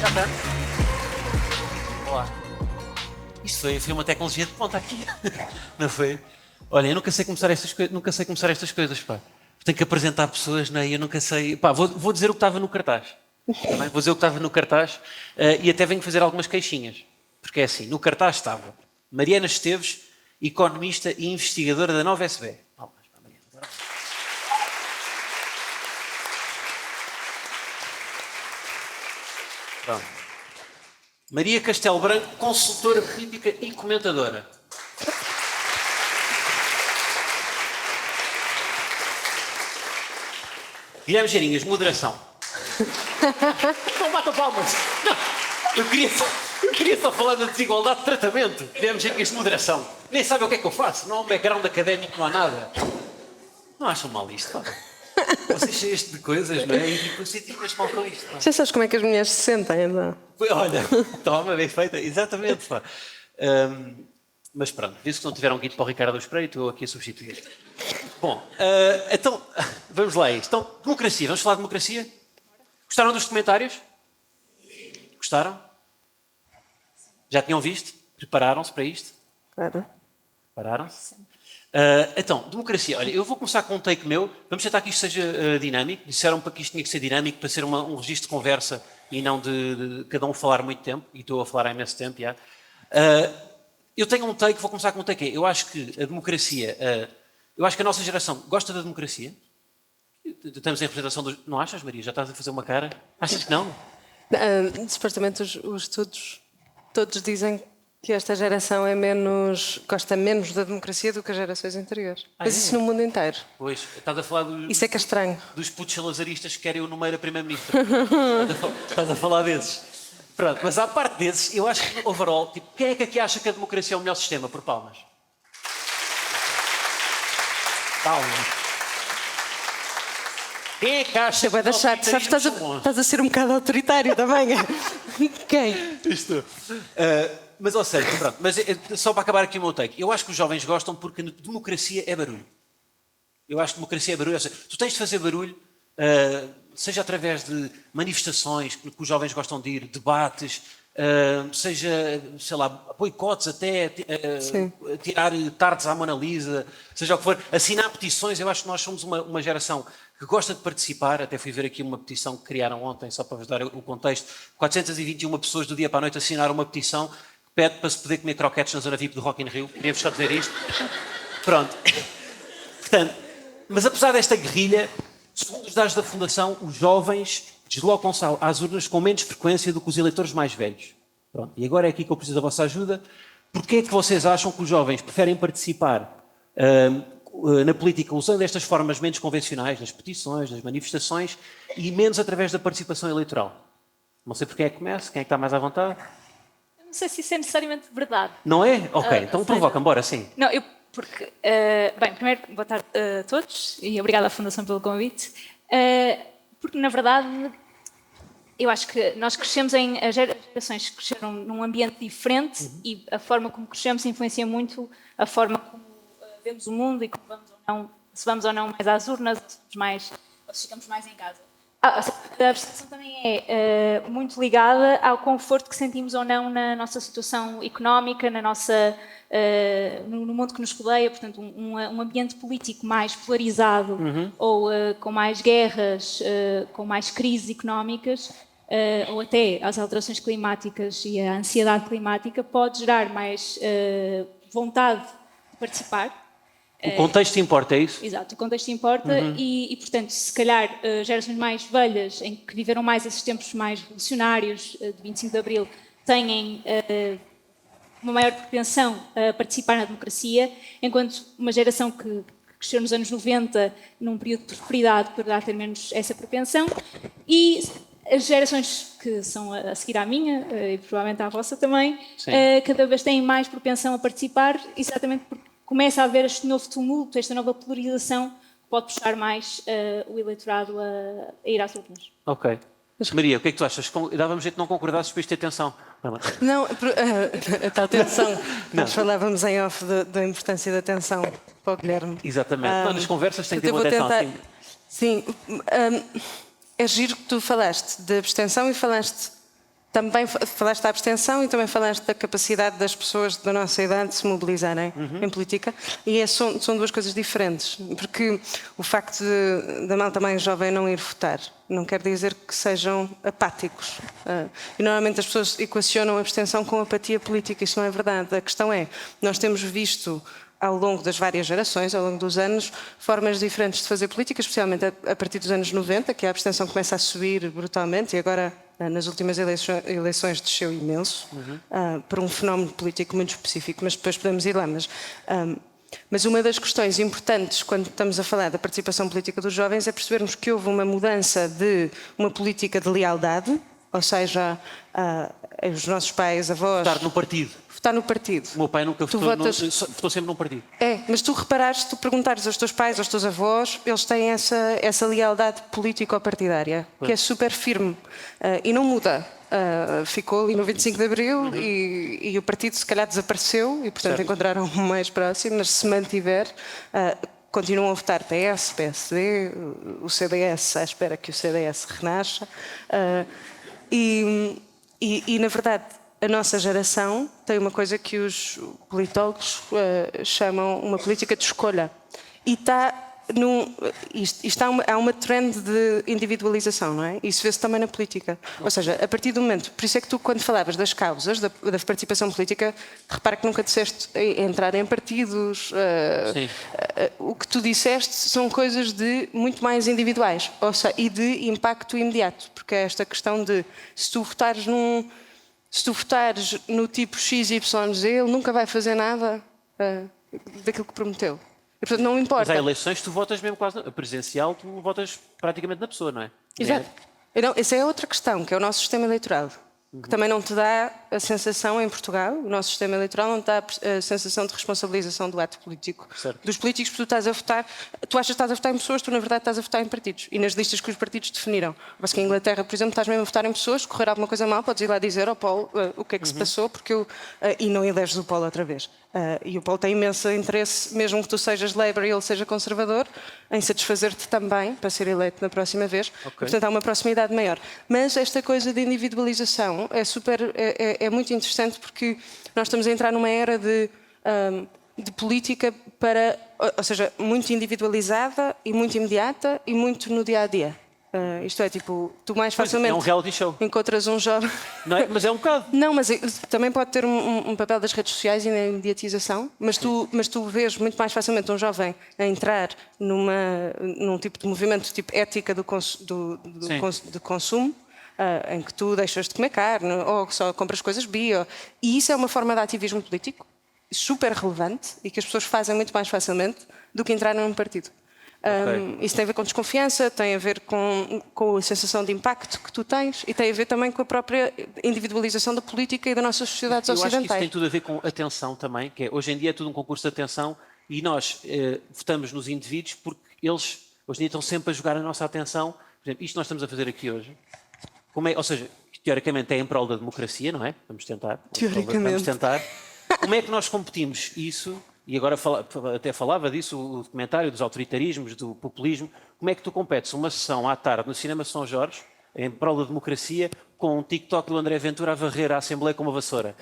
Já está. Olá. Isto foi uma tecnologia de ponta aqui. Não foi? Olha, eu nunca sei começar estas coisas, pá. Tenho que apresentar pessoas, não é? Eu nunca sei... Pá, vou dizer o que estava no cartaz. Também vou dizer o que estava no cartaz e até venho fazer algumas queixinhas. Porque é assim, no cartaz estava Mariana Esteves, economista e investigadora da Nova SB. Palmas para a Mariana. Pronto. Maria Castelo Branco, consultora política e comentadora. Guilherme Geirinhas, moderação. Não batam palmas. Não. Eu queria só falar da desigualdade de tratamento. Guilherme Geirinhas, moderação. Nem sabe o que é que eu faço. Não há um background académico, não há nada. Não acham mal isto, pá? Vocês cheios de coisas, não é? E tipo, eu senti-me mal com isto, pá. Já sabes como é que as mulheres se sentem, não? Olha, toma, bem feita. Exatamente, pá. Mas pronto, disse que não tiveram guido para o Ricardo Espreito, estou aqui a substituir. Bom, então, vamos lá a isto. Então, democracia, vamos falar de democracia? Gostaram dos comentários? Gostaram? Já tinham visto? Prepararam-se para isto? Claro. Prepararam-se? Então, democracia. Olha, eu vou começar com um take meu. Vamos tentar que isto seja dinâmico. Disseram para que isto tinha que ser dinâmico, para ser um registro de conversa e não de cada um falar muito tempo. E estou a falar há imenso tempo, já. Eu tenho um take, vou começar com um take. Eu acho que a democracia... eu acho que a nossa geração gosta da democracia. Estamos em representação dos... Não achas, Maria? Já estás a fazer uma cara? Achas que não? Supostamente os estudos todos dizem que esta geração gosta menos da democracia do que as gerações anteriores. Mas isso no mundo inteiro. Pois, estás a falar Isso é que é estranho. Dos putos salazaristas que querem o Nomeira primeiro-ministro. Estás a falar desses. Pronto, mas à parte desses, eu acho que, overall, tipo, quem é que aqui acha que a democracia é o melhor sistema? Por palmas. Palmas. Quem é que acha Vai deixar, sabes, estás a ser um bocado autoritário também. Quem? Isto. Mas, ou seja, pronto, mas só para acabar aqui o meu take, eu acho que os jovens gostam porque democracia é barulho. Eu acho que democracia é barulho. Ou seja, tu tens de fazer barulho, seja através de manifestações que os jovens gostam de ir, debates, seja, sei lá, boicotes até, tirar tardes à Mona Lisa, seja o que for, assinar petições. Eu acho que nós somos uma geração que gosta de participar. Até fui ver aqui uma petição que criaram ontem, só para vos dar o contexto. 421 pessoas do dia para a noite assinaram uma petição que pede para se poder comer croquetes na zona VIP do Rock in Rio. Queria-vos só dizer isto. Pronto. Portanto, mas apesar desta guerrilha, segundo os dados da Fundação, os jovens deslocam-se às urnas com menos frequência do que os eleitores mais velhos. Pronto. E agora é aqui que eu preciso da vossa ajuda. Porquê é que vocês acham que os jovens preferem participar na política usando estas formas menos convencionais, nas petições, nas manifestações, e menos através da participação eleitoral? Não sei por quem é que começa, quem é que está mais à vontade? Não sei se isso é necessariamente verdade. Não é? Ok, então provoca-me, bora, sim. Não, porque... bem, primeiro, boa tarde a todos e obrigada à Fundação pelo convite. Porque, na verdade, eu acho que nós crescemos as gerações cresceram num ambiente diferente e a forma como crescemos influencia muito a forma como vemos o mundo e como se vamos ou não mais às urnas, ou se ficamos mais em casa. A percepção também é muito ligada ao conforto que sentimos ou não na nossa situação económica, no mundo que nos rodeia. Portanto, um ambiente político mais polarizado ou com mais guerras, com mais crises económicas, ou até as alterações climáticas e a ansiedade climática pode gerar mais vontade de participar. O contexto importa, é isso? Exato, o contexto importa e, portanto, se calhar gerações mais velhas, em que viveram mais esses tempos mais revolucionários de 25 de Abril, têm uma maior propensão a participar na democracia, enquanto uma geração que cresceu nos anos 90, num período de prosperidade, poderá ter menos essa propensão. E as gerações que são a seguir à minha, e provavelmente à vossa também, cada vez têm mais propensão a participar, exatamente porque começa a haver este novo tumulto, esta nova polarização, que pode puxar mais o eleitorado a ir às urnas. Ok. Maria, o que é que tu achas? Dava-me jeito de não concordasses para isto ter atenção. Não, a tal tensão. Nós falávamos em off da importância da atenção para o Guilherme. Exatamente. Não, nas conversas tem que ter Eu uma vou atenção. tentar- Sim, é giro que tu falaste de abstenção e também falaste da abstenção e também falaste da capacidade das pessoas da nossa idade de se mobilizarem em política. E são duas coisas diferentes. Porque o facto da malta mais jovem não ir votar não quer dizer que sejam apáticos. E normalmente as pessoas equacionam a abstenção com apatia política. Isso não é verdade. A questão é, nós temos visto ao longo das várias gerações, ao longo dos anos, formas diferentes de fazer política, especialmente a partir dos anos 90, que a abstenção começa a subir brutalmente e agora, nas últimas eleições, desceu imenso, por um fenómeno político muito específico, mas depois podemos ir lá. Mas uma das questões importantes quando estamos a falar da participação política dos jovens é percebermos que houve uma mudança de uma política de lealdade, ou seja, os nossos pais, avós... Estar no partido. Votar no partido. O meu pai nunca votou, votou sempre num partido. Mas tu reparares, tu perguntares aos teus pais, aos teus avós, eles têm essa lealdade político-partidária, que é super firme e não muda. Ficou ali no 25 de Abril e o partido se calhar desapareceu e, portanto, encontraram um mais próximo, mas se mantiver... continuam a votar PS, PSD, o CDS, à espera que o CDS renasça. E, na verdade, a nossa geração tem uma coisa que os politólogos chamam uma política de escolha. E há uma trend de individualização, não é? Isso vê-se também na política. Ou seja, a partir do momento... Por isso é que tu, quando falavas das causas, da participação política, repara que nunca disseste entrar em partidos. O que tu disseste são coisas muito mais individuais e de impacto imediato. Porque é esta questão de se tu votares no tipo XYZ, ele nunca vai fazer nada daquilo que prometeu. E, portanto, não importa. Mas há eleições, tu votas mesmo quase... A presidencial, tu votas praticamente na pessoa, não é? Exato. Então, essa é outra questão, que é o nosso sistema eleitoral. Que também não te dá a sensação, em Portugal, o nosso sistema eleitoral não te dá a sensação de responsabilização do ato político. Certo. Dos políticos, porque tu estás a votar, tu achas que estás a votar em pessoas, tu na verdade estás a votar em partidos. E nas listas que os partidos definiram. Mas que em Inglaterra, por exemplo, estás mesmo a votar em pessoas, se correr alguma coisa mal, podes ir lá dizer ao Paulo o que é que se passou, porque e não eleges o Paulo outra vez. E o Paulo tem imenso interesse, mesmo que tu sejas Labour e ele seja conservador, em satisfazer-te também para ser eleito na próxima vez. Okay. Portanto, há uma proximidade maior. Mas esta coisa de individualização é muito interessante porque nós estamos a entrar numa era de política ou seja, muito individualizada e muito imediata e muito no dia-a-dia. Isto é, tipo, tu mais facilmente... É um reality show. Encontras um jovem... Não é? Mas é um bocado. Não, mas também pode ter um papel das redes sociais e na imediatização, mas tu vês muito mais facilmente um jovem a entrar num tipo de movimento tipo ética de consumo, em que tu deixas de comer carne ou só compras coisas bio. E isso é uma forma de ativismo político super relevante e que as pessoas fazem muito mais facilmente do que entrar num partido. Okay. Isso tem a ver com desconfiança, tem a ver com a sensação de impacto que tu tens e tem a ver também com a própria individualização da política e das nossas sociedades ocidentais. Eu acho que isso tem tudo a ver com atenção também, que é, hoje em dia é tudo um concurso de atenção e nós votamos nos indivíduos porque eles hoje em dia estão sempre a jogar a nossa atenção. Por exemplo, isto que nós estamos a fazer aqui hoje, ou seja, teoricamente é em prol da democracia, não é? Vamos tentar. Teoricamente. Vamos tentar. Como é que nós competimos isso? E agora até falava disso, o documentário dos autoritarismos, do populismo. Como é que tu competes uma sessão à tarde no Cinema São Jorge, em prol da democracia, com um TikTok do André Ventura a varrer a Assembleia com uma vassoura?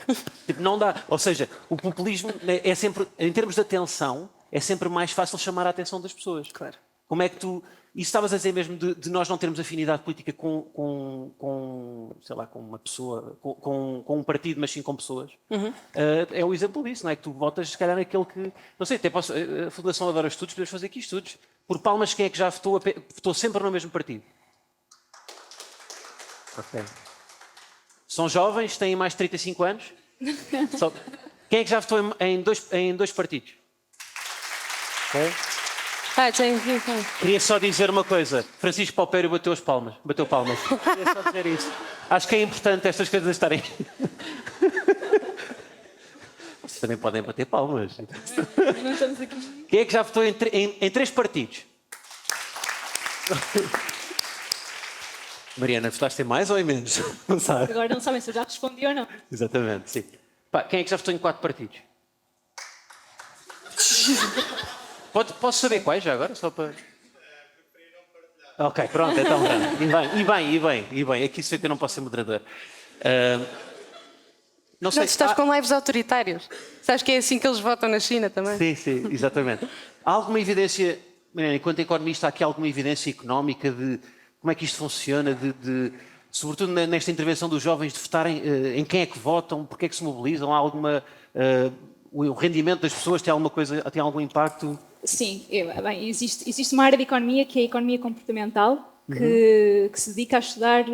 Tipo, não dá. Ou seja, o populismo é sempre, em termos de atenção, é sempre mais fácil chamar a atenção das pessoas. Claro. Como é que tu... Isso estavas a dizer mesmo de nós não termos afinidade política com sei lá, com uma pessoa, com um partido, mas sim com pessoas. É o exemplo disso, não é? Que tu votas, se calhar, naquele que... Não sei, até a Fundação Adora Estudos, podemos fazer aqui estudos. Por palmas, quem é que já votou sempre no mesmo partido? Ok. São jovens, têm mais de 35 anos? Quem é que já votou em dois partidos? Ok. Queria só dizer uma coisa. Francisco Paupério bateu palmas. Queria só dizer isso. Acho que é importante estas coisas estarem... Vocês também podem bater palmas. Não estamos aqui. Quem é que já votou em 3 partidos? Mariana, votaste em mais ou em menos? Não sabe. Agora não sabem se eu já respondi ou não. Exatamente, sim. Pá, quem é que já votou em 4 partidos? Posso saber quais já agora? Só para... Ok, pronto, então pronto. E bem. Aqui se vê que eu não posso ser moderador. Não sei. Não, tu estás com lives autoritários. Sabes que é assim que eles votam na China também? Sim, exatamente. Há alguma evidência, Mariana, enquanto economista, há aqui alguma evidência económica de como é que isto funciona, sobretudo nesta intervenção dos jovens, de votarem, em quem é que votam, porque é que se mobilizam, há alguma... o rendimento das pessoas tem alguma coisa, tem algum impacto? Sim, bem, existe uma área de economia que é a economia comportamental, que se dedica a estudar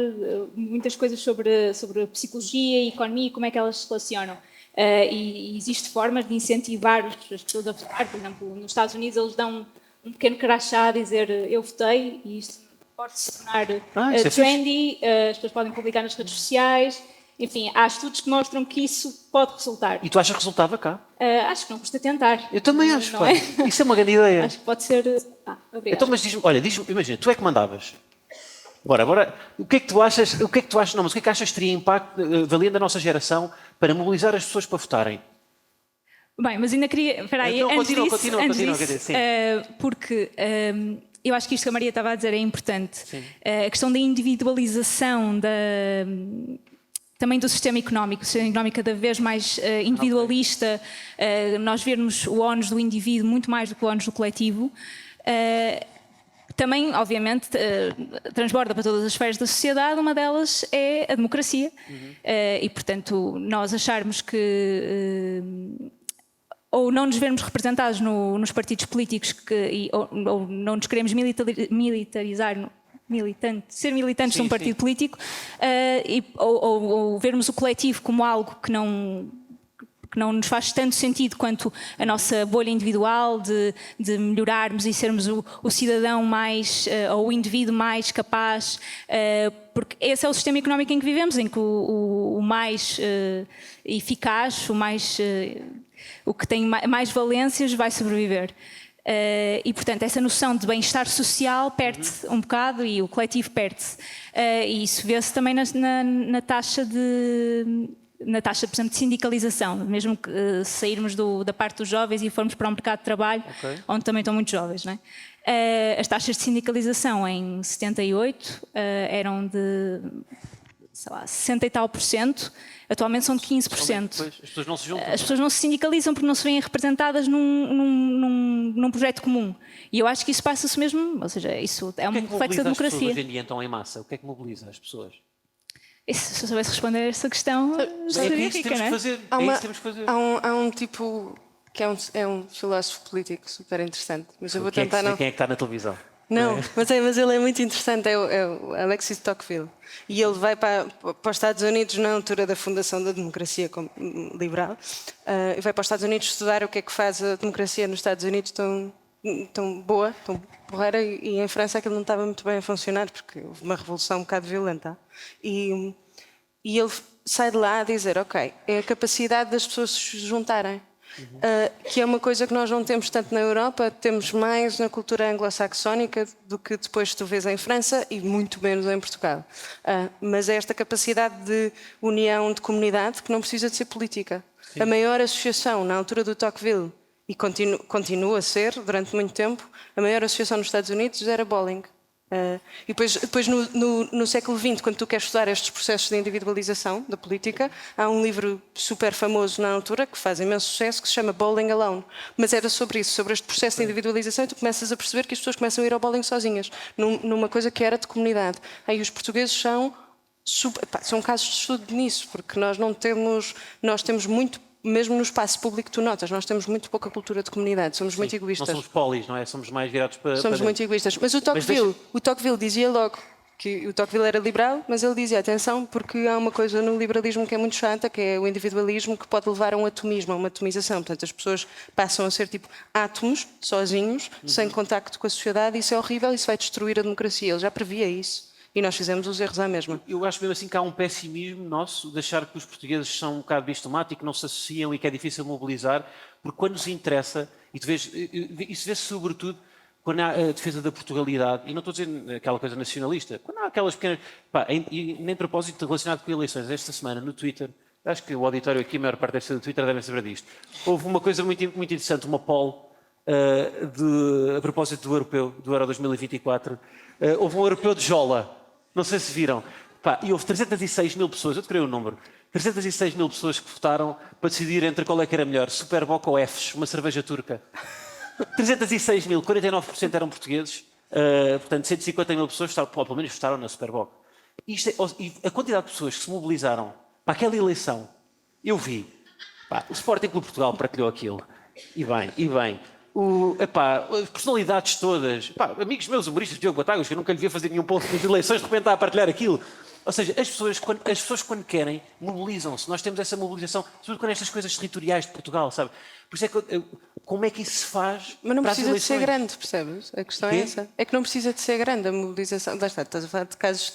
muitas coisas sobre a psicologia e a economia e como é que elas se relacionam. E existe formas de incentivar as pessoas a votar. Por exemplo, nos Estados Unidos eles dão um pequeno crachá a dizer eu votei, e isto pode se tornar isso é trendy, as pessoas podem publicar nas redes sociais. Enfim, há estudos que mostram que isso pode resultar. E tu achas que resultava cá? Acho que não custa tentar. Eu também acho, Não pá. é? Isso é uma grande ideia. Acho que pode ser... obrigada. Então, mas diz-me, olha, imagina, tu é que mandavas. Bora, o que é que tu achas, não, mas o que é que achas que teria impacto, valendo a nossa geração, para mobilizar as pessoas para votarem? Bem, mas ainda queria... Espera aí, Então, antes continua, disso, quer dizer, sim. porque eu acho que isto que a Maria estava a dizer é importante. Sim. A questão da individualização também do sistema económico. O sistema económico cada vez mais individualista, nós vermos o ónus do indivíduo muito mais do que o ónus do coletivo. Também, obviamente, transborda para todas as esferas da sociedade, uma delas é a democracia. E, portanto, nós acharmos que... ou não nos vermos representados nos partidos políticos, ou não nos queremos militarizar... ser militantes de um partido político, ou vermos o coletivo como algo que não nos faz tanto sentido quanto a nossa bolha individual de melhorarmos e sermos o cidadão mais, ou o indivíduo mais capaz, porque esse é o sistema económico em que vivemos, em que o mais eficaz, o que tem mais valências vai sobreviver. E, portanto, essa noção de bem-estar social perde-se um bocado e o coletivo perde-se. E isso vê-se também na taxa, por exemplo, de sindicalização. Mesmo que sairmos da parte dos jovens e formos para o mercado de trabalho, onde também estão muitos jovens, não é? As taxas de sindicalização em 78 eram de, sei lá, 60 e tal %. Atualmente são de 15%. As pessoas não se juntam. As pessoas não se sindicalizam porque não se veem representadas num projeto comum. E eu acho que isso passa-se mesmo, ou seja, isso é um reflexo da democracia. Hoje em dia, então, em massa, o que é que mobiliza as pessoas? Isso, se eu soubesse responder a essa questão, seria rica, não é? Há um tipo que é um filósofo político super interessante, mas eu vou Quem tentar é que está na televisão? Não, mas ele é muito interessante, é o Alexis de Tocqueville. E ele vai para os Estados Unidos na altura da fundação da democracia liberal, e vai para os Estados Unidos estudar o que é que faz a democracia nos Estados Unidos tão boa, tão porreira, e em França aquilo não estava muito bem a funcionar, porque houve uma revolução um bocado violenta. E ele sai de lá a dizer, ok, é a capacidade das pessoas se juntarem. Que é uma coisa que nós não temos tanto na Europa, temos mais na cultura anglo-saxónica do que depois tu vês em França e muito menos em Portugal. Mas é esta capacidade de união de comunidade que não precisa de ser política. Sim. A maior associação na altura do Tocqueville, e continua a ser durante muito tempo, a maior associação nos Estados Unidos era bowling. E depois no século XX, quando tu queres estudar estes processos de individualização da política, há um livro super famoso na altura, que faz imenso sucesso, que se chama Bowling Alone. Mas era sobre isso, sobre este processo de individualização, e tu começas a perceber que as pessoas começam a ir ao bowling sozinhas, numa coisa que era de comunidade. Aí os portugueses são casos de estudo nisso, porque nós temos muito. Mesmo no espaço público tu notas, nós temos muito pouca cultura de comunidade, somos muito egoístas. Não somos polis, não é? Somos mais virados para... Somos muito egoístas. Mas o Tocqueville dizia logo que o Tocqueville era liberal, mas ele dizia, atenção, porque há uma coisa no liberalismo que é muito chata, que é o individualismo, que pode levar a um atomismo, a uma atomização. Portanto, as pessoas passam a ser tipo átomos, sozinhos, sem contacto com a sociedade, e isso é horrível, isso vai destruir a democracia. Ele já previa isso. E nós fizemos os erros à mesma. Eu acho mesmo assim que há um pessimismo nosso de achar que os portugueses são um bocado bistomáticos, que não se associam e que é difícil mobilizar, porque quando nos interessa, e isso vê-se sobretudo quando há a defesa da Portugalidade, e não estou a dizer aquela coisa nacionalista, quando há aquelas pequenas... Pá, e nem de propósito relacionado com eleições, esta semana no Twitter, acho que o auditório aqui, a maior parte deve ser do Twitter, devem saber disto, houve uma coisa muito interessante, uma poll, a propósito do europeu, do Euro 2024, houve um europeu de Jola, não sei se viram, pá, e houve 306 mil pessoas, eu te creio o número, 306 mil pessoas que votaram para decidir entre qual é que era melhor, Superboc ou Fs, uma cerveja turca. 306 mil, 49% eram portugueses, portanto 150 mil pessoas votaram, pelo menos votaram na Superboc. E a quantidade de pessoas que se mobilizaram para aquela eleição, eu vi, pá, o Sporting Clube Portugal partilhou aquilo, e bem. As personalidades todas, pá, amigos meus, humoristas, Diogo Batagos, que eu nunca lhe via fazer nenhum post nas eleições, de repente está a partilhar aquilo. Ou seja, as pessoas quando querem, mobilizam-se. Nós temos essa mobilização, sobretudo com estas coisas territoriais de Portugal, sabe? Por isso é que como é que isso se faz? Mas não para as precisa de ser eleições? grande, percebes? A questão é essa. É que não precisa de ser grande a mobilização. Lá está, estás a falar de casos.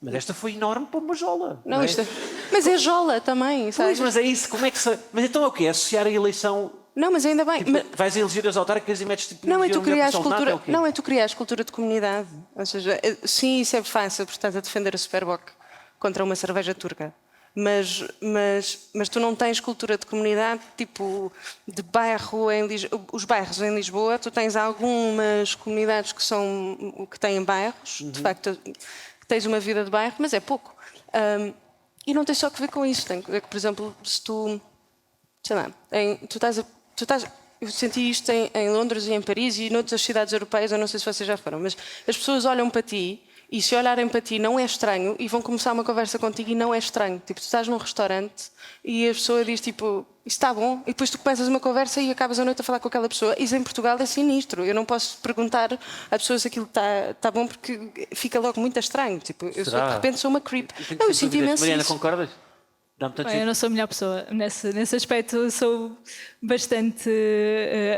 Mas esta foi enorme para uma jola. Não, é? isto... Mas é jola também, sabes? Pois, mas é isso, como é que se... Mas então é o quê? Associar a eleição... Não, mas ainda bem. Tipo, vais a eleger as autárquicas e metes tipo... Não, é tu eleger criares uma cultura. é o quê? Não, é tu criares cultura de comunidade. Ou seja, sim, isso é fácil, porque estás a defender a Superboc contra uma cerveja turca. Mas tu não tens cultura de comunidade, tipo, de bairro em Lisboa. Os bairros em Lisboa, tu tens algumas comunidades que têm bairros, de facto, tens uma vida de bairro, mas é pouco. E não tem só que ver com isso. Tem que ver que, por exemplo, se tu, sei lá, eu senti isto em Londres e em Paris e noutras cidades europeias, eu não sei se vocês já foram, mas as pessoas olham para ti e se olharem para ti não é estranho e vão começar uma conversa contigo e não é estranho. Tipo, tu estás num restaurante e a pessoa diz tipo, isso está bom, e depois tu começas uma conversa e acabas a noite a falar com aquela pessoa. Isso em Portugal é sinistro. Eu não posso perguntar à pessoa se aquilo está bom porque fica logo muito estranho. Tipo, eu de repente sou uma creep. Não, eu senti imenso Mariana, isso. concordas? Bem, eu não sou a melhor pessoa nesse aspecto, sou bastante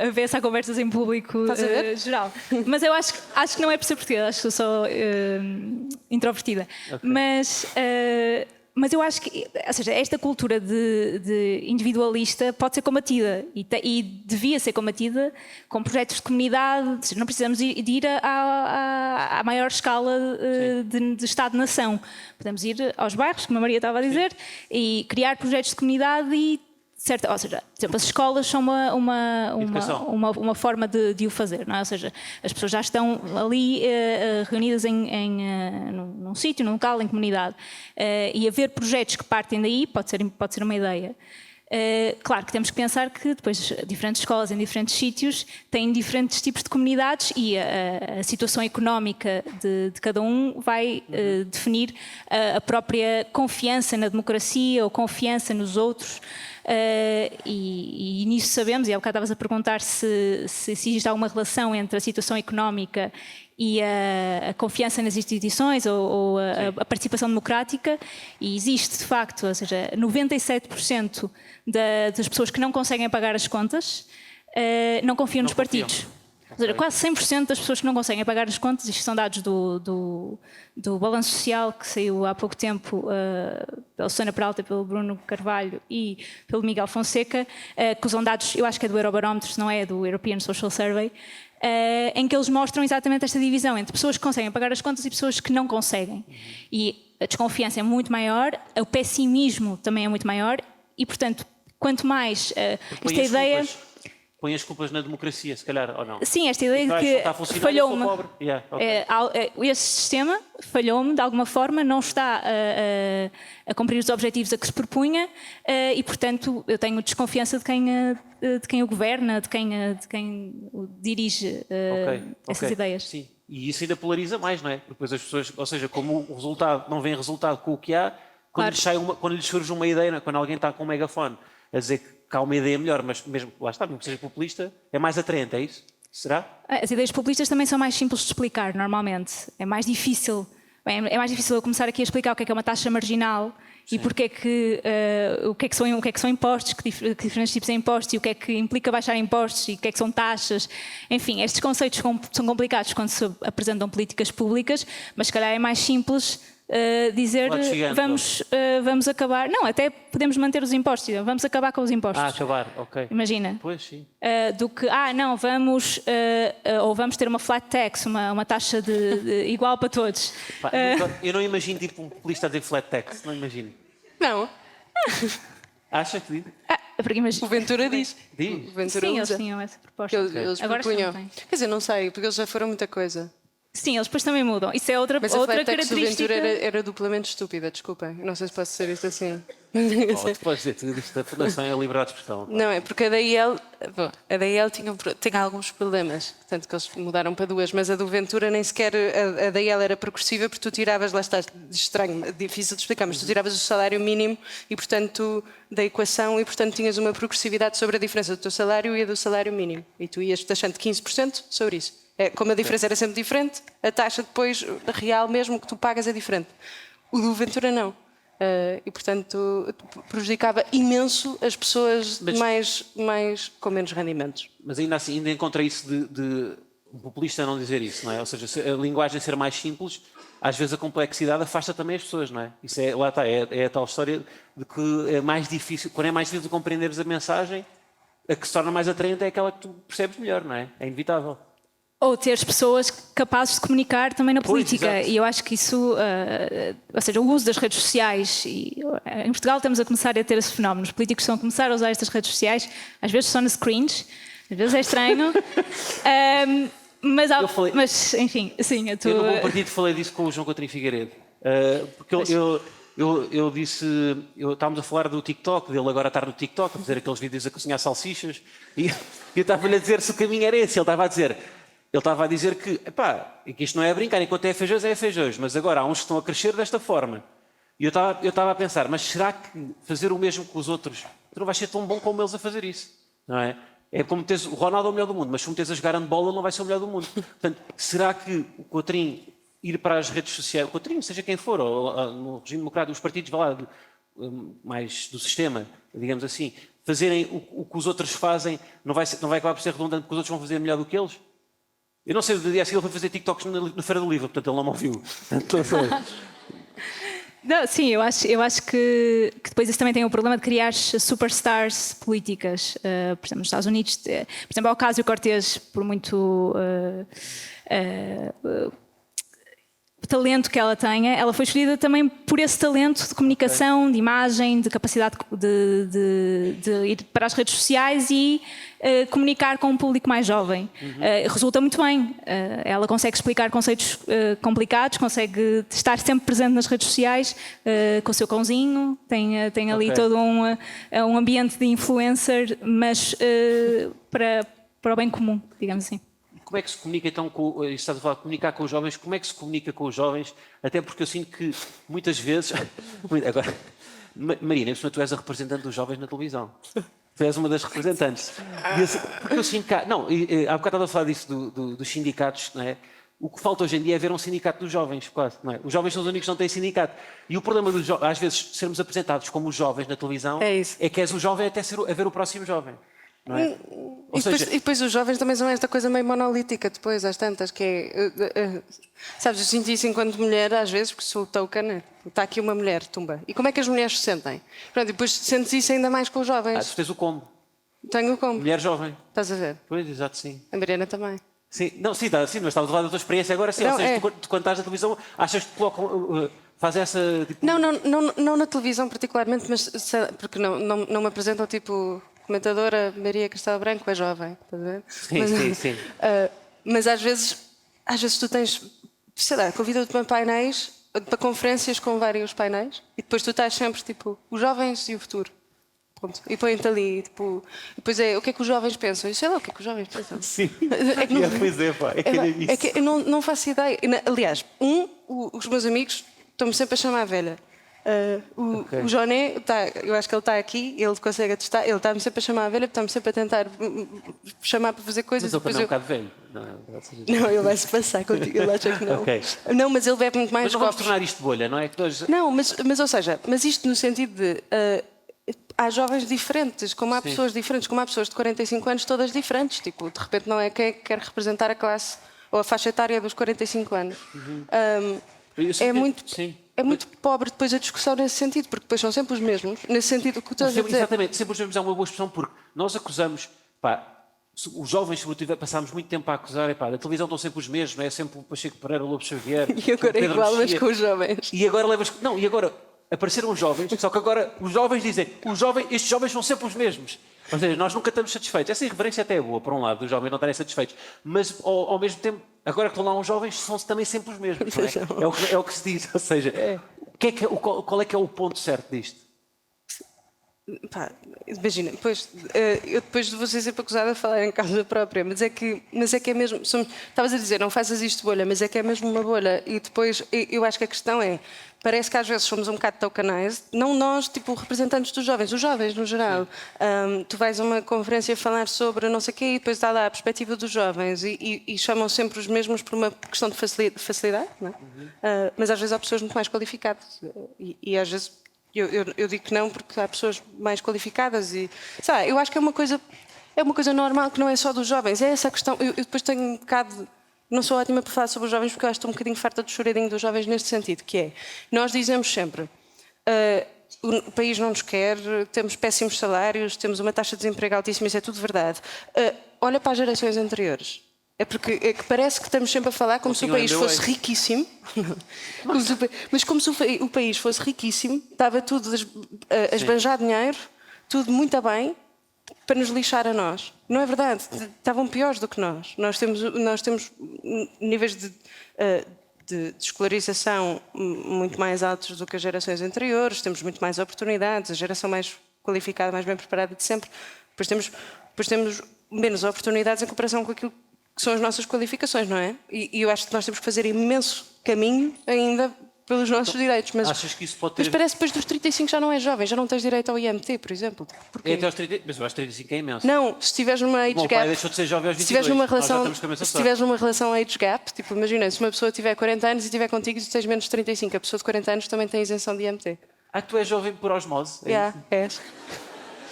avessa a conversas em público geral. Mas eu acho que não é por ser portuguesa, acho que sou introvertida. Okay. Mas eu acho que, ou seja, esta cultura de individualista pode ser combatida e devia ser combatida com projetos de comunidade. Seja, não precisamos de ir à maior escala de Estado-nação. Podemos ir aos bairros, como a Maria estava a dizer, e criar projetos de comunidade e ou seja, por exemplo, as escolas são uma forma de o fazer, não é? Ou seja, as pessoas já estão ali reunidas num sítio, num local, em comunidade. E haver projetos que partem daí pode ser uma ideia. Claro que temos que pensar que depois diferentes escolas em diferentes sítios têm diferentes tipos de comunidades e a situação económica de cada um vai definir a própria confiança na democracia ou confiança nos outros. E nisso sabemos, e há bocado estavas a perguntar se existe alguma relação entre a situação económica e a confiança nas instituições ou a participação democrática, e existe de facto, ou seja, 97% das pessoas que não conseguem pagar as contas não confiam nos partidos. Ou seja, quase 100% das pessoas que não conseguem pagar as contas, isto são dados do Balanço Social, que saiu há pouco tempo pela Susana Peralta, pelo Bruno Carvalho e pelo Miguel Fonseca, que usam dados, eu acho que é do Eurobarómetro, se não é do European Social Survey, em que eles mostram exatamente esta divisão entre pessoas que conseguem pagar as contas e pessoas que não conseguem. E a desconfiança é muito maior, o pessimismo também é muito maior e, portanto, quanto mais esta ideia... Põe as culpas na democracia, se calhar, ou não? Sim, esta ideia de que falhou-me. Esse sistema falhou-me de alguma forma, não está a cumprir os objetivos a que se propunha e, portanto, eu tenho desconfiança de quem o governa, de quem o dirige essas ideias. Sim. E isso ainda polariza mais, não é? Porque depois as pessoas, ou seja, como o resultado não vem resultado com o que há, quando lhes surge uma ideia, quando alguém está com um megafone a dizer que há uma ideia melhor, mas mesmo, lá está, mesmo que seja populista, é mais atraente, é isso? Será? As ideias populistas também são mais simples de explicar, normalmente. É mais difícil eu começar aqui a explicar o que é uma taxa marginal. Sim. E porque o que é que são impostos, que diferentes tipos de impostos, e o que é que implica baixar impostos, e o que é que são taxas. Enfim, estes conceitos são complicados quando se apresentam políticas públicas, mas se calhar é mais simples dizer Lado gigante, vamos acabar. Não, até podemos manter os impostos. Vamos acabar com os impostos. Acabar, ok. Imagina. Pois, sim. Do que, não, vamos, ou vamos ter uma flat tax, uma taxa igual para todos. Pá, eu não imagino tipo um populista a dizer flat tax, não imagino. Não, Acha que diz? Porque imagina. o Ventura diz. Diz. O Ventura Sim, eles usa. tinham essa proposta. Eles Agora propunham. sim, não têm. Quer dizer, não sei, porque eles já foram muita coisa. Sim, eles depois também mudam. Isso é outra Mas a flat tax do característica. Ventura era duplamente estúpida, desculpem. Não sei se posso dizer isto assim. Oh, tu podes dizer, tu dizes que a fundação é a liberdade de expressão. Não, é porque a da IEL tinha alguns problemas, tanto que eles mudaram para duas, mas a do Ventura nem sequer, a da IEL era progressiva, porque tu tiravas, lá está, estranho, difícil de explicar, mas tu tiravas o salário mínimo e, portanto, da equação, e, portanto, tinhas uma progressividade sobre a diferença do teu salário e a do salário mínimo. E tu ias deixando 15% sobre isso. Como a diferença era sempre diferente, a taxa depois, real mesmo, que tu pagas é diferente. O do Ventura não. E, portanto, prejudicava imenso as pessoas mais com menos rendimentos. Mas ainda assim, ainda encontrei isso de um populista não dizer isso, não é? Ou seja, se a linguagem ser mais simples, às vezes a complexidade afasta também as pessoas, não é? Isso é, lá está, é a tal história de que é mais difícil, quando é mais difícil de compreenderes a mensagem, a que se torna mais atraente é aquela que tu percebes melhor, não é? É inevitável. Ou teres pessoas capazes de comunicar também na política. Exato. E eu acho que isso, ou seja, o uso das redes sociais, e em Portugal estamos a começar a ter esse fenómeno. Os políticos estão a começar a usar estas redes sociais, às vezes só nos screens, às vezes é estranho. Mas, enfim, sim, Eu no Bom Partido falei disso com o João Coutinho Figueiredo. Porque eu disse, estávamos a falar do TikTok, dele agora estar no TikTok, a fazer aqueles vídeos a cozinhar salsichas, e eu estava-lhe a dizer se o caminho era esse. Ele estava a dizer que, que isto não é a brincar, enquanto é feijões, é feijões, mas agora há uns que estão a crescer desta forma. E eu estava a pensar, mas será que fazer o mesmo que os outros, tu não vais ser tão bom como eles a fazer isso, não é? É como teres o Ronaldo é o melhor do mundo, mas se o meteres a jogar handball, ele não vai ser o melhor do mundo. Portanto, será que o Coutrinho ir para as redes sociais, o Coutrinho, seja quem for, ou no regime democrático, os partidos mais do sistema, digamos assim, fazerem o que os outros fazem, não vai acabar por ser redundante, porque os outros vão fazer melhor do que eles? Eu não sei, no dia a seguir ele foi fazer TikToks na Feira do Livro, portanto ele não me ouviu. Não, sim, eu acho que depois isso também tem o problema de criar superstars políticas. Por exemplo, nos Estados Unidos, por exemplo, ao Ocasio-Cortez, por muito talento que ela tenha, ela foi escolhida também por esse talento de comunicação, de imagem, de capacidade de ir para as redes sociais e comunicar com um público mais jovem. Resulta muito bem. Ela consegue explicar conceitos complicados, consegue estar sempre presente nas redes sociais com o seu cãozinho, tem ali todo um ambiente de influencer, mas para o bem comum, digamos assim. Como é que se comunica então estás a falar de comunicar com os jovens, como é que se comunica com os jovens? Até porque eu sinto que muitas vezes... Agora, Marina, tu és a representante dos jovens na televisão. Tu és uma das representantes. Porque eu sinto que há bocado estava a falar disso dos sindicatos, não é? O que falta hoje em dia é ver um sindicato dos jovens, quase, não é? Os jovens são os únicos que não têm sindicato. E o problema dos jovens, às vezes, sermos apresentados como os jovens na televisão, é que és o jovem até a ver o próximo jovem. Não é? E depois os jovens também são esta coisa meio monolítica, depois, às tantas, que é... sabes, eu sinto isso enquanto mulher, às vezes, porque sou token, está aqui uma mulher, tumba. E como é que as mulheres se sentem? Pronto, e depois sentes isso ainda mais com os jovens. Tu tens o como. Tenho como. Mulher jovem. Estás a ver? Pois, exato, sim. A Mariana também. Sim, não, sim, mas estava a falar da tua experiência agora, sim. Não, ou seja, tu, quando estás na televisão, achas que te colocam... Faz essa... Tipo... Não na televisão particularmente, mas porque não me apresentam tipo... Comentadora Maria Castelo Branco é jovem, estás a ver? Sim. Mas às vezes tu tens, sei lá, convida-te para painéis, para conferências com vários painéis, e depois tu estás sempre tipo, os jovens e o futuro. Ponto. E põem-te ali, tipo, e depois o que é que os jovens pensam? Eu sei lá o que é que os jovens pensam. Sim, é que não, pois é, pá, é que eu não faço ideia. Aliás, os meus amigos estão-me sempre a chamar a velha. O Joné, eu acho que ele está aqui, ele consegue atestar, ele está-me sempre a chamar a velha, está-me sempre a tentar chamar para fazer coisas. Mas ele também é um bocado velho. Não, ele vai-se passar contigo, ele acha que não. Okay. Não, mas ele bebe muito mais. Mas não vamos tornar isto bolha, não é? Não, mas ou seja, mas isto no sentido de... há jovens diferentes, como há pessoas diferentes, como há pessoas de 45 anos todas diferentes. Tipo, de repente não é quem quer representar a classe ou a faixa etária dos 45 anos. É muito... Sim. é muito pobre depois a discussão nesse sentido, porque depois são sempre os mesmos, nesse sentido que tu estás a dizer. Exatamente, sempre os mesmos é uma boa expressão, porque nós acusamos, os jovens, sobretudo, passámos muito tempo a acusar, da televisão estão sempre os mesmos, não é? Sempre o Pacheco Pereira, o Lobo Xavier. E agora é igual, mas com os jovens. E agora e agora apareceram os jovens, só que agora os jovens dizem, estes jovens são sempre os mesmos. Ou seja, nós nunca estamos satisfeitos. Essa irreverência até é boa, por um lado, dos jovens não estarem satisfeitos, mas ao mesmo tempo, agora que estão lá uns jovens, são também sempre os mesmos. Não é? É o que se diz. Ou seja, qual é que é o ponto certo disto? Imagina, eu depois de vocês sempre acusada a falar em causa própria, mas é que é mesmo. Estavas a dizer, não faças isto bolha, mas é que é mesmo uma bolha. E depois, eu acho que a questão é. Parece que às vezes somos um bocado tokenized, não nós, tipo representantes dos jovens, os jovens no geral. Tu vais a uma conferência falar sobre não sei o quê e depois dá lá a perspectiva dos jovens e chamam sempre os mesmos por uma questão de facilidade, não é? Mas às vezes há pessoas muito mais qualificadas e às vezes eu digo que não porque há pessoas mais qualificadas e sabe, eu acho que é uma coisa normal que não é só dos jovens, é essa a questão. Eu depois tenho um bocado. Não sou ótima para falar sobre os jovens porque eu acho que estou um bocadinho farta do choradinho dos jovens neste sentido, que é, nós dizemos sempre, o país não nos quer, temos péssimos salários, temos uma taxa de desemprego altíssima, isso é tudo verdade. Olha para as gerações anteriores. É que parece que estamos sempre a falar como se o país fosse riquíssimo, mas como se o país fosse riquíssimo, estava tudo a esbanjar dinheiro, tudo muito bem, para nos lixar a nós. Não é verdade. Estavam piores do que nós. Nós temos níveis de escolarização muito mais altos do que as gerações anteriores, temos muito mais oportunidades, a geração mais qualificada, mais bem preparada de sempre. Depois temos menos oportunidades em comparação com aquilo que são as nossas qualificações, não é? E eu acho que nós temos que fazer imenso caminho ainda pelos nossos direitos. Mas, achas que isso pode ter... mas parece que depois dos 35 já não és jovem, já não tens direito ao IMT, por exemplo. Porquê? É até aos 30, mas eu acho que 35 é imenso. Não, se estiveres numa age gap... O pai deixou de ser jovem aos 22. Se estiveres numa relação age gap, tipo, imagina, se uma pessoa tiver 40 anos e estiver contigo e tu tens menos de 35, a pessoa de 40 anos também tem isenção de IMT. Tu és jovem por osmose? És.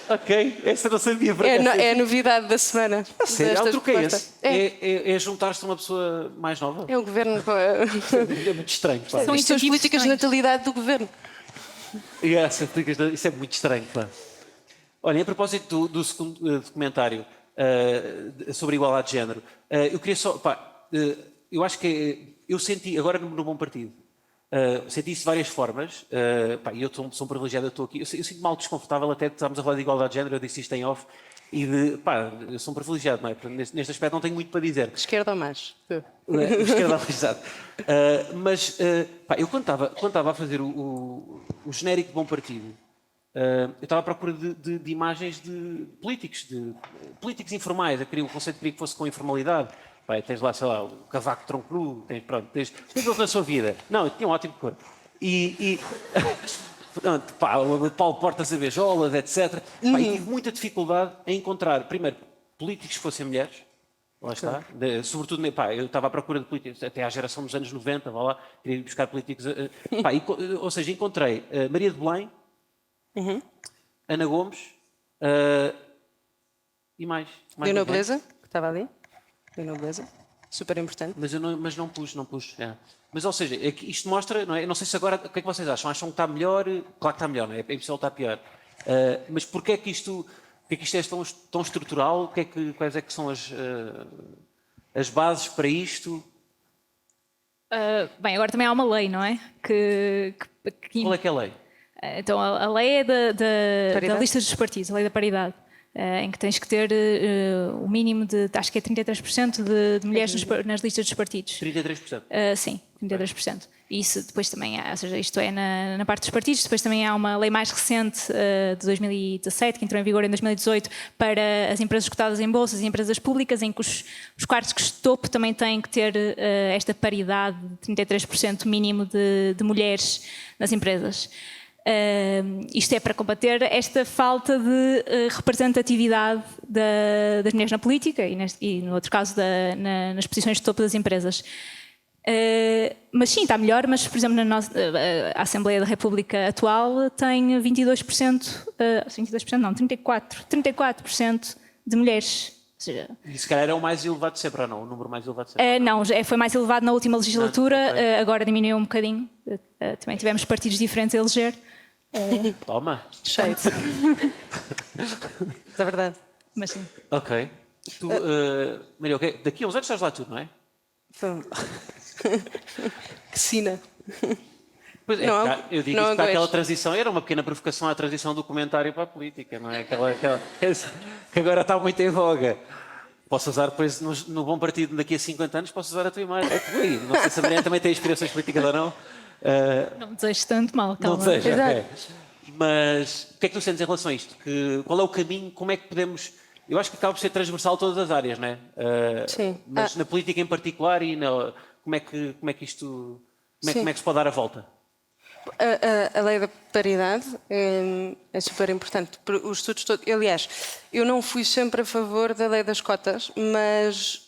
Ok, essa não sabia. É a novidade da semana. Sério? O truque é esse? É juntar-se a uma pessoa mais nova? É o governo. É muito estranho. São as políticas de natalidade do governo. Isso é muito estranho. Olha, a propósito do segundo documentário sobre a igualdade de género, eu queria só. Eu acho que eu senti, agora no Bom Partido, senti isso de várias formas. E eu sou um privilegiado, eu estou aqui. Eu sinto-me mal desconfortável, até estávamos a falar de igualdade de género, eu disse isto em off. Eu sou um privilegiado, não é? Neste aspecto não tenho muito para dizer. Esquerda ou mais? Esquerda ou mais, exato. Mas eu quando estava a fazer o genérico de Bom Partido, eu estava à procura de imagens de políticos informais. Eu queria, o conceito queria que fosse com informalidade. Tens lá, sei lá, o Cavaco Tronco Nu, tens eles na sua vida. Não, eu tinha um ótimo corpo. O Paulo Portas a beijolas, etc. E tive muita dificuldade em encontrar, primeiro, políticos que fossem mulheres. Lá está. Sobretudo, eu estava à procura de políticos, até à geração dos anos 90, vá lá, queria ir buscar políticos. Ou seja, encontrei Maria de Belém, Ana Gomes e mais. E Nobleza, que estava ali. E Nobleza. Super importante. Mas não pus. Mas, ou seja, isto mostra, não é? Eu não sei se agora, o que é que vocês acham? Acham que está melhor? Claro que está melhor, não é? É impossível estar pior. Mas porquê é que isto é tão estrutural? Quais é que são as bases para isto? Bem, agora também há uma lei, não é? Qual é que é a lei? Então, a lei é da lista dos partidos, a lei da paridade. Em que tens que ter o mínimo de, acho que é 33% de mulheres nas listas dos partidos. 33%? Sim, 33%. E isso depois também há, ou seja, isto é na parte dos partidos, depois também há uma lei mais recente de 2017, que entrou em vigor em 2018, para as empresas cotadas em bolsas e empresas públicas, em que os quartos de topo também têm que ter esta paridade de 33% mínimo de mulheres nas empresas. Isto é para combater esta falta de representatividade das mulheres na política e no outro caso nas posições de topo das empresas. Mas sim, está melhor, mas por exemplo a Assembleia da República atual tem 22%, 34% de mulheres. seja, E se calhar é o mais elevado de sempre, ou não? O número mais elevado de sempre. não, foi mais elevado na última legislatura, ok. agora diminuiu um bocadinho. Também tivemos partidos diferentes a eleger. Toma. Cheio. É verdade. Mas sim. Ok. Tu, Maria, ok, daqui a uns anos estás lá tudo, não é? Que sina. Pois é, Não, eu digo não isso porque aquela aguento. transição era uma pequena provocação à transição do comentário para a política, não é? Aquela que agora está muito em voga. Posso usar depois no bom partido daqui a 50 anos, posso usar a tua imagem. Não sei se a Mariana também tem inspirações políticas ou não. Não me desejo tanto mal, Não calma. deseja, ok. Exato. Mas o que é que tu sentes em relação a isto? Qual é o caminho? Como é que podemos... Eu acho que acaba por ser transversal a todas as áreas, não é? Sim. Mas na política em particular e como é que isto... Sim. Como é que se pode dar a volta? A lei da paridade é super importante. Os estudos todos, aliás, eu não fui sempre a favor da lei das cotas, mas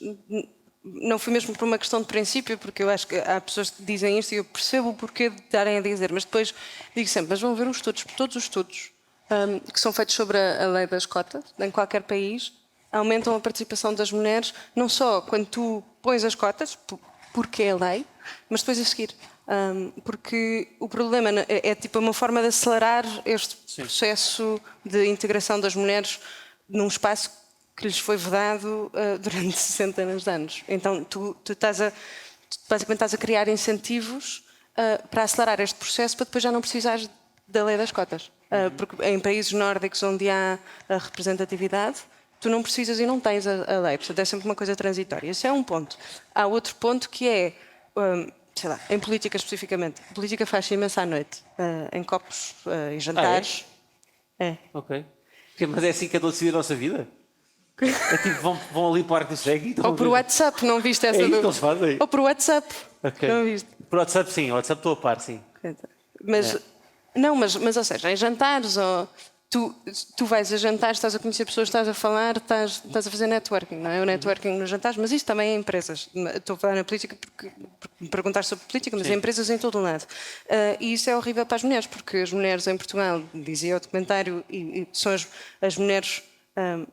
não fui mesmo por uma questão de princípio, porque eu acho que há pessoas que dizem isto e eu percebo o porquê de estarem a dizer, mas depois digo sempre, mas vão ver os estudos, todos os estudos que são feitos sobre a lei das cotas, em qualquer país, aumentam a participação das mulheres, não só quando tu pões as cotas, porque é a lei, mas depois a seguir. Porque o problema é tipo uma forma de acelerar este processo de integração das mulheres num espaço que lhes foi vedado durante 60 anos. Então tu basicamente estás a criar incentivos para acelerar este processo para depois já não precisares da lei das cotas. Porque em países nórdicos onde há a representatividade, tu não precisas e não tens a lei. Portanto, é sempre uma coisa transitória. Esse é um ponto. Há outro ponto que é... sei lá, em política especificamente. A política faz-se imenso à noite, em copos e jantares. É. Ok. Mas é assim que andam a decidir a nossa vida? É tipo, vão ali para o arco do cego e estão Ou por WhatsApp, não viste essa É isso que eles fazem? Ou por WhatsApp. Ok. Não viste? Por WhatsApp, sim. O WhatsApp estou a par, sim. Mas, não, mas ou seja, em jantares, ou tu vais a jantares, estás a conhecer pessoas, estás a falar, estás a fazer networking, não é? O networking nos jantares, mas isto também é em empresas. Estou a falar na política porque me perguntar sobre política, mas em empresas em todo o lado. E isso é horrível para as mulheres, porque as mulheres em Portugal, dizia o documentário, e são as mulheres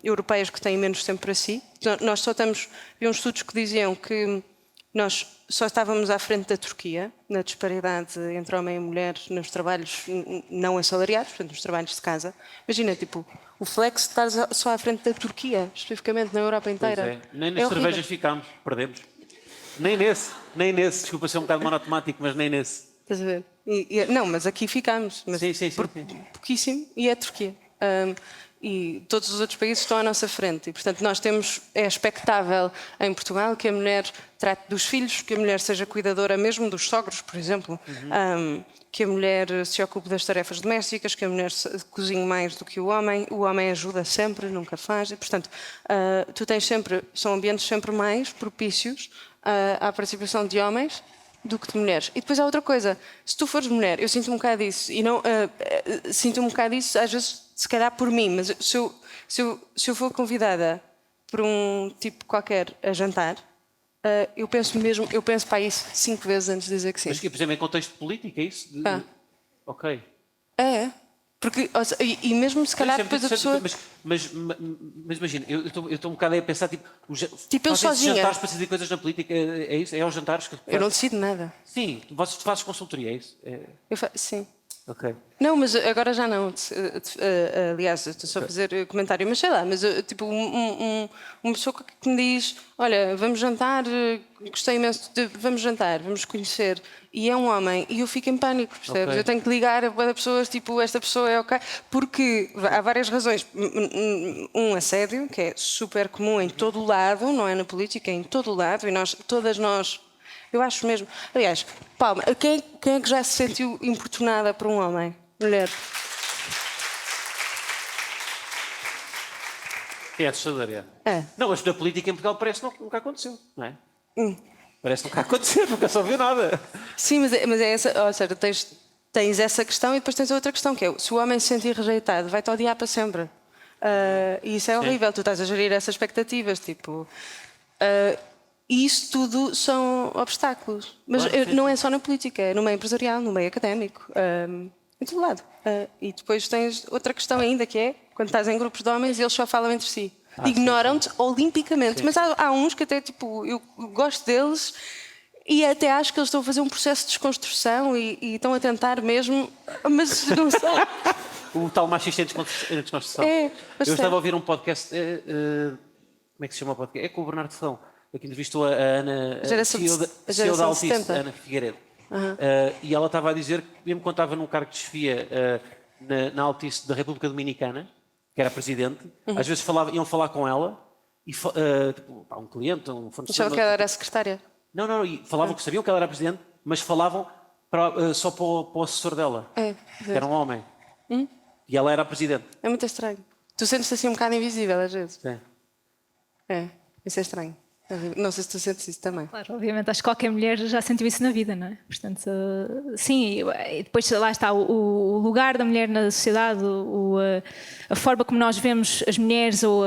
europeias que têm menos tempo para si. Nós só estamos... Vi uns estudos que diziam que nós só estávamos à frente da Turquia, na disparidade entre homem e mulher nos trabalhos não assalariados, portanto, nos trabalhos de casa. Imagina, tipo, o flex de estar só à frente da Turquia, especificamente na Europa inteira. Pois é. Nem nas cervejas ficámos, perdemos. Nem nesse. Desculpa ser um bocado monotemático, mas nem nesse. Estás a ver? Não, mas aqui ficámos. Mas Sim. pouquíssimo, e é a Turquia. E todos os outros países estão à nossa frente. E, portanto, nós temos... É expectável em Portugal que a mulher trate dos filhos, que a mulher seja cuidadora mesmo dos sogros, por exemplo. Que a mulher se ocupe das tarefas domésticas, que a mulher cozinhe mais do que o homem ajuda sempre, nunca faz. E, portanto, tu tens sempre... São ambientes sempre mais propícios à participação de homens do que de mulheres. E depois há outra coisa. Se tu fores mulher, eu sinto um bocado isso. E não... sinto um bocado isso, às vezes... Se calhar por mim, mas se eu for convidada por um tipo qualquer a jantar, eu penso para isso 5 vezes antes de dizer que sim. Mas que, por exemplo, em contexto político, é isso? Ok. É. Porque, e mesmo se calhar depois a pessoa... Mas imagina, eu estou um bocado aí a pensar, tipo eu sozinha. Jantares para decidir coisas na política, é isso? É aos jantares que... Eu não decido nada. Sim, tu fazes consultoria, é isso? Sim. Ok. Não, mas agora já não. Aliás, estou só a fazer comentário, mas sei lá, mas tipo, uma pessoa que me diz: olha, vamos jantar, gostei imenso de. Vamos jantar, vamos conhecer. E é um homem, e eu fico em pânico, percebes? Okay. Eu tenho que ligar a pessoas, tipo, esta pessoa é ok. Porque há várias razões. Assédio, que é super comum em todo o lado, não é na política, é em todo o lado, e todas nós. Eu acho mesmo. Aliás, Palma, quem é que já se sentiu importunada por um homem? Mulher. É assustador, É. Não, mas na política em Portugal parece que nunca aconteceu, não é? Parece que nunca aconteceu, nunca se ouviu nada. Sim, mas é essa. Ou seja, tens essa questão e depois tens a outra questão, que é se o homem se sentir rejeitado, vai-te odiar para sempre. E isso é horrível, tu estás a gerir essas expectativas, tipo. E isso tudo são obstáculos. Mas não é só na política, é no meio empresarial, no meio académico, em todo lado. E depois tens outra questão ainda, que é quando estás em grupos de homens e eles só falam entre si. Ignoram-te olimpicamente. Mas há uns que até, tipo, eu gosto deles e até acho que eles estão a fazer um processo de desconstrução e estão a tentar mesmo, mas não sei. O tal machista em desconstrução. Mas Eu estava a ouvir um podcast, como é que se chama o podcast? É com o Bernardo Ferrão, que entrevistou a Ana, CEO da Altice, Ana Figueiredo. E ela estava a dizer que, mesmo quando estava num cargo de chefia na Altice da República Dominicana, que era presidente, às vezes iam falar com ela, e, tipo, um cliente, um fornecedor... Achavam que ela era a secretária? Não, e falavam que sabiam que ela era presidente, mas falavam só para o assessor dela, que era um homem. E ela era a presidente. É muito estranho. Tu sentes-te assim um bocado invisível às vezes. Sim. Isso é estranho. Não sei se tu sentes isso também. Claro, obviamente, acho que qualquer mulher já sentiu isso na vida, não é? Portanto, sim, e depois lá está o lugar da mulher na sociedade, a forma como nós vemos as mulheres ou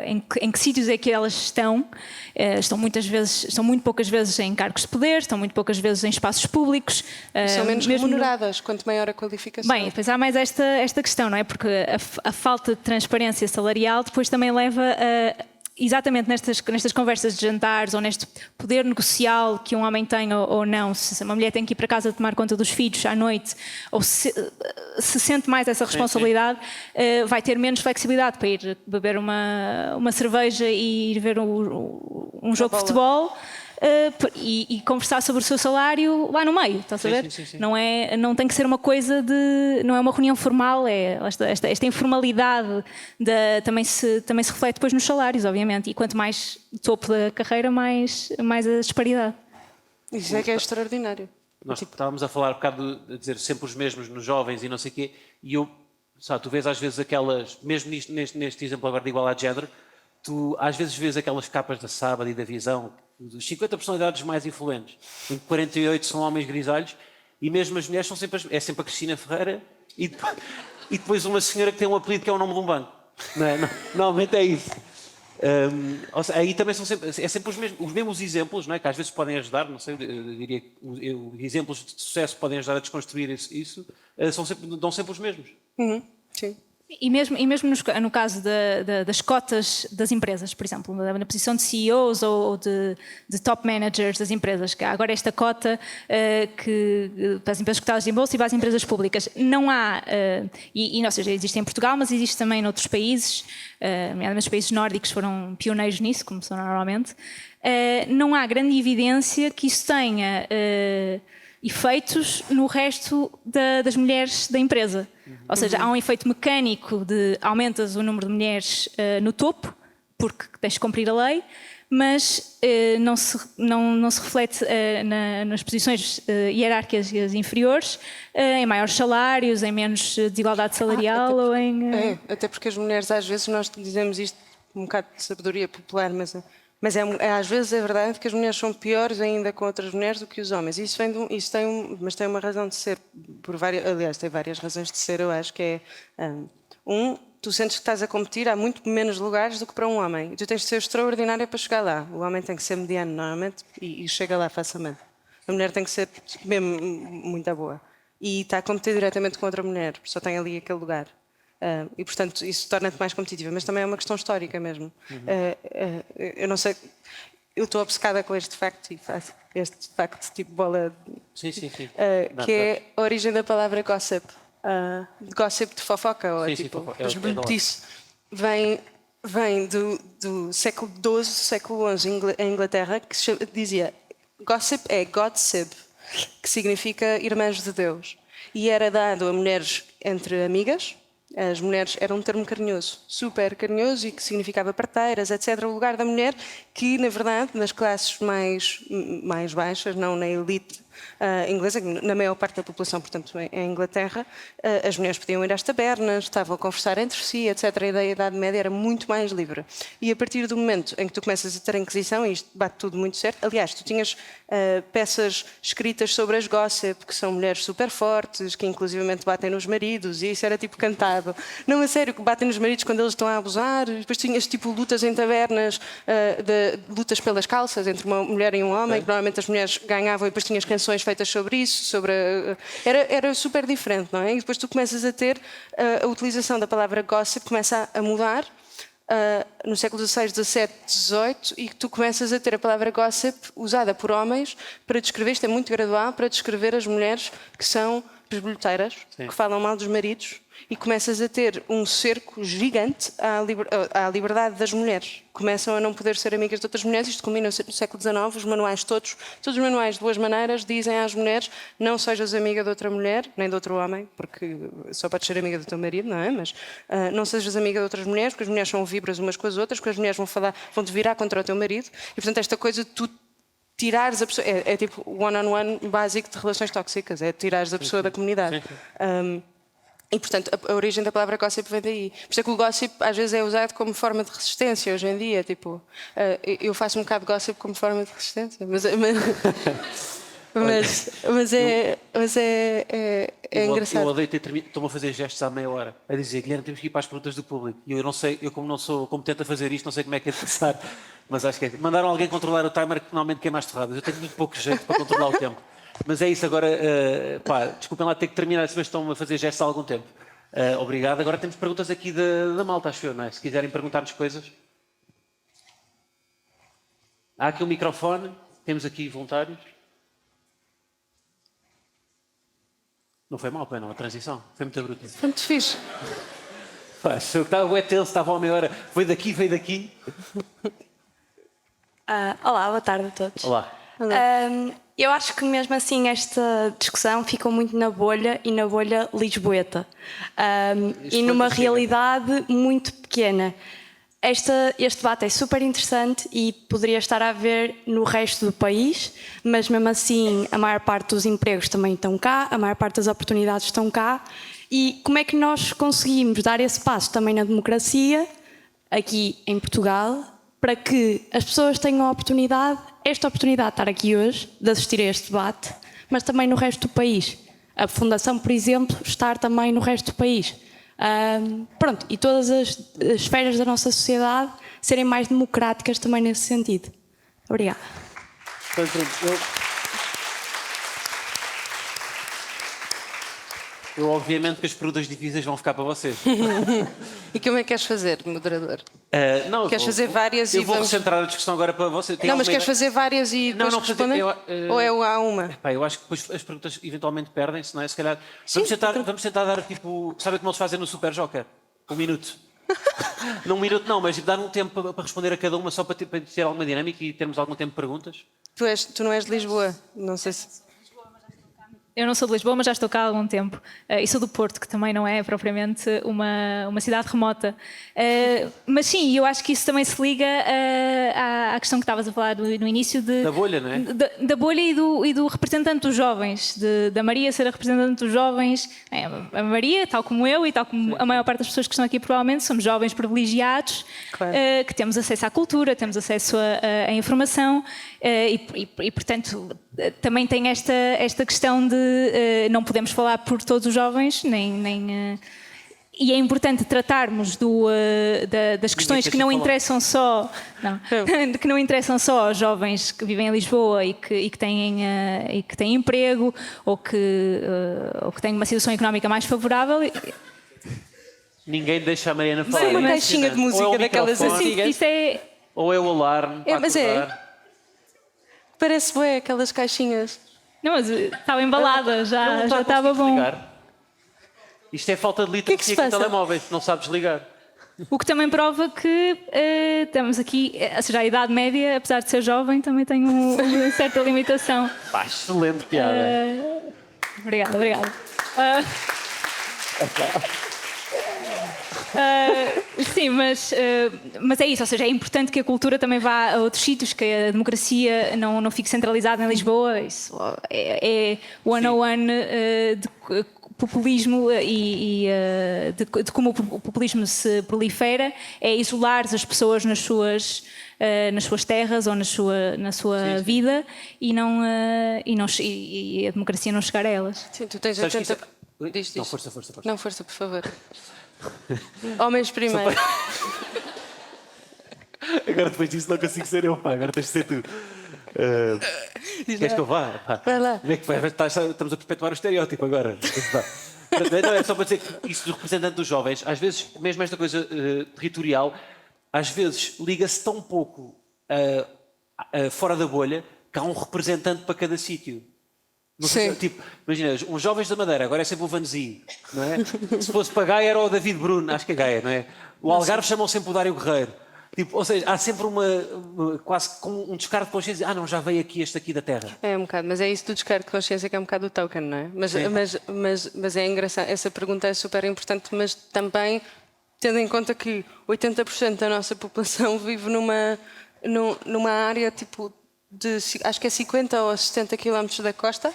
em que sítios é que elas estão estão muito poucas vezes em cargos de poder, estão muito poucas vezes em espaços públicos. São menos remuneradas, quanto maior a qualificação. Bem, depois há mais esta questão, não é? Porque a falta de transparência salarial depois também leva a... Exatamente nestas conversas de jantares ou neste poder negocial que um homem tem ou não, se uma mulher tem que ir para casa tomar conta dos filhos à noite ou se sente mais essa responsabilidade, vai ter menos flexibilidade para ir beber uma cerveja e ir ver um jogo de futebol e conversar sobre o seu salário lá no meio, estás a ver? Sim. Não tem que ser uma coisa não é uma reunião formal, esta informalidade também se reflete depois nos salários, obviamente, e quanto mais topo da carreira, mais a disparidade. Isso é que é extraordinário. Nós estávamos a falar um bocado de dizer sempre os mesmos nos jovens e não sei o quê, e tu vês às vezes aquelas, mesmo neste exemplo agora de igualdade de género, tu às vezes vês aquelas capas da Sábado e da Visão, dos 50 personalidades mais influentes, em que 48 são homens grisalhos, e mesmo as mulheres são sempre a Cristina Ferreira e depois uma senhora que tem um apelido que é o nome de um banco. Não é? Normalmente é isso. Aí também são sempre os mesmos exemplos, não é? Que às vezes podem ajudar, não sei, eu diria que exemplos de sucesso podem ajudar a desconstruir isso, dão sempre os mesmos. Sim. E mesmo no caso das cotas das empresas, por exemplo, na posição de CEOs ou de top managers das empresas, que há agora esta cota para as empresas cotadas em bolsa e para as empresas públicas. Não há, ou seja, existe em Portugal, mas existe também noutros países, nomeadamente os países nórdicos foram pioneiros nisso, como são normalmente. Não há grande evidência que isso tenha efeitos no resto das mulheres da empresa. Ou seja, há um efeito mecânico de aumentas o número de mulheres no topo, porque tens de cumprir a lei, mas não se reflete nas posições hierárquicas inferiores, em maiores salários, em menos desigualdade salarial ou em... Até porque as mulheres, às vezes, nós dizemos isto um bocado de sabedoria popular, mas às vezes é verdade que as mulheres são piores ainda com outras mulheres do que os homens. Isso tem uma razão de ser, aliás, tem várias razões de ser, eu acho, que é... tu sentes que estás a competir, há muito menos lugares do que para um homem. E tu tens de ser extraordinária para chegar lá. O homem tem que ser mediano, normalmente, e chega lá facilmente. A mulher tem que ser mesmo muito boa. E está a competir diretamente com outra mulher, só tem ali aquele lugar. E, portanto, isso torna-te mais competitiva. Mas também é uma questão histórica mesmo. Eu não sei... Eu estou obcecada com este facto, e faço este facto tipo bola... Sim. Que é a origem da palavra gossip. Gossip de fofoca, ou isso vem do século XII, século XI em Inglaterra, que dizia gossip é godsip, que significa irmãs de Deus, e era dado a mulheres entre amigas. As mulheres eram um termo carinhoso, super carinhoso, e que significava parteiras, etc. O lugar da mulher que, na verdade, nas classes mais baixas, não na elite inglesa, na maior parte da população, portanto, em Inglaterra, as mulheres podiam ir às tabernas, estavam a conversar entre si, etc. A Idade Média era muito mais livre. E a partir do momento em que tu começas a ter a Inquisição, e isto bate tudo muito certo, aliás, tu tinhas peças escritas sobre as gossip, que são mulheres super fortes, que inclusivamente batem nos maridos, e isso era tipo cantado. Não, a sério, que batem nos maridos quando eles estão a abusar. E depois tinhas tipo lutas em tabernas, lutas pelas calças entre uma mulher e um homem, que normalmente as mulheres ganhavam, e depois tinhas canções feitas sobre isso, era super diferente, não é? E depois tu começas a ter a utilização da palavra gossip começa a mudar, no século XVI, XVII, XVIII, e que tu começas a ter a palavra gossip usada por homens para descrever, isto é muito gradual, para descrever as mulheres que são presbolhoteiras, que falam mal dos maridos, e começas a ter um cerco gigante à liberdade das mulheres. Começam a não poder ser amigas de outras mulheres. Isto combina no século XIX, os manuais todos os manuais de duas maneiras dizem às mulheres: não sejas amiga de outra mulher, nem de outro homem, porque só podes ser amiga do teu marido, não é? Mas não sejas amiga de outras mulheres, porque as mulheres são vibras umas com as outras, porque as mulheres vão-te virar contra o teu marido. E portanto esta coisa de tu tirares a pessoa, é tipo o one-on-one básico de relações tóxicas, é tirares a pessoa da comunidade. E, portanto, a origem da palavra gossip vem daí. Por isso é que o gossip às vezes é usado como forma de resistência hoje em dia. Tipo, eu faço um bocado de gossip como forma de resistência. Mas é engraçado. Eu odeio estou-me a fazer gestos há meia hora. A dizer: Guilherme, temos que ir para as perguntas do público. E eu não sei, eu como não sou competente a fazer isto, não sei como é que é de começar. Mas acho que é. Mandaram alguém controlar o timer, que normalmente queima as torradas. Eu tenho muito pouco jeito para controlar o tempo. Mas é isso agora, desculpem lá ter que terminar, mas estão a fazer gestos há algum tempo. Obrigado. Agora temos perguntas aqui da malta, acho eu, não é? Se quiserem perguntar-nos coisas. Há aqui um microfone, temos aqui voluntários. Não foi mal, não, a transição. Foi muito bruta. Foi muito fixe. Eu estava tenso, estava a meia hora. Foi daqui, veio daqui. Olá, boa tarde a todos. Olá. Eu acho que mesmo assim esta discussão ficou muito na bolha e na bolha lisboeta. E numa realidade muito pequena. Este debate é super interessante e poderia estar a haver no resto do país, mas mesmo assim a maior parte dos empregos também estão cá, a maior parte das oportunidades estão cá. E como é que nós conseguimos dar esse passo também na democracia, aqui em Portugal, para que as pessoas tenham esta oportunidade de estar aqui hoje, de assistir a este debate, mas também no resto do país. A Fundação, por exemplo, estar também no resto do país. Pronto, e todas as esferas da nossa sociedade serem mais democráticas também nesse sentido. Obrigada. Eu obviamente que as perguntas difíceis vão ficar para vocês. E como é que queres fazer, moderador? Não, Queres fazer várias eu e vou vamos... recentrar a discussão agora para vocês. Não, mas queres fazer várias e depois responder? Ou é há uma? Eu acho que depois as perguntas eventualmente perdem-se, não é? Se calhar... Vamos tentar dar tipo... Sabe como eles fazem no Super Joker? 1 minuto. Não 1 minuto não, mas dar um tempo para responder a cada uma só para ter alguma dinâmica e termos algum tempo de perguntas. Tu não és de Lisboa, não sei se... Eu não sou de Lisboa, mas já estou cá há algum tempo. E sou do Porto, que também não é propriamente uma cidade remota. Mas sim, eu acho que isso também se liga à questão que estavas a falar no início da bolha, não é? Da bolha e do representante dos jovens, da Maria ser a representante dos jovens. A Maria, tal como eu e tal como a maior parte das pessoas que estão aqui provavelmente, somos jovens privilegiados, claro. Que temos acesso à cultura, temos acesso à informação e portanto, também tem esta questão de não podemos falar por todos os jovens, e é importante tratarmos das questões que não interessam só que não interessam só aos jovens que vivem em Lisboa e que têm emprego ou que têm uma situação económica mais favorável. Ninguém deixa a Mariana falar. Mas é uma caixinha de música daquelas antigas. Ou é o alarme para acordar. Parece bem aquelas caixinhas. Não, mas estava embalada, já estava bom. Isto é falta de literacia com telemóveis, não sabes ligar. O que também prova que estamos aqui, ou seja, a idade média, apesar de ser jovem, também tem uma certa limitação. Excelente piada. Obrigada. Sim, mas é isso, ou seja, é importante que a cultura também vá a outros sítios, que a democracia não fique centralizada em Lisboa. Isso é one-on-one de populismo e de como o populismo se prolifera, é isolar as pessoas nas suas terras ou na sua vida e a democracia não chegar a elas. Sim, tu tens 80... Diz. Não, força. Não, força, por favor. Homens primeiro. Agora depois disso não consigo ser eu, pá. Agora tens de ser tu. Queres que eu vá? Vai lá. Estamos a perpetuar o estereótipo agora. Não, é só para dizer que isso do representante dos jovens, às vezes, mesmo esta coisa territorial, às vezes liga-se tão pouco fora da bolha que há um representante para cada sítio. Não sei Sim. tipo, imagina, os jovens da Madeira, agora é sempre o Vanzinho, não é? Se fosse para Gaia era o David Bruno, acho que é Gaia, não é? O Algarve chamam sempre o Dário Guerreiro. Tipo, ou seja, há sempre quase como um descargo de consciência. Ah, não, já veio aqui este aqui da Terra. É um bocado, mas é isso do descargo de consciência que é um bocado o token, não é? Mas é engraçado, essa pergunta é super importante, mas também tendo em conta que 80% da nossa população vive numa área tipo acho que é 50 ou 70 quilómetros da costa.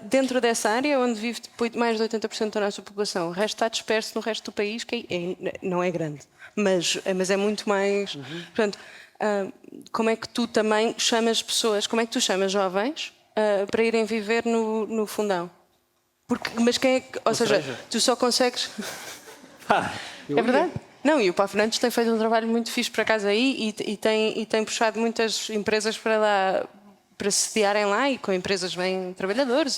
Dentro dessa área onde vive tipo, mais de 80% da nossa população. O resto está disperso no resto do país, que não é grande, mas é muito mais. Portanto, como é que tu também chamas pessoas, como é que tu chamas jovens para irem viver no Fundão? Mas quem é que. Ou seja, tu só consegues. É verdade? Não, e o Paulo Fernandes tem feito um trabalho muito fixe para casa aí e tem puxado muitas empresas para lá, para se sediarem lá e com empresas bem trabalhadores.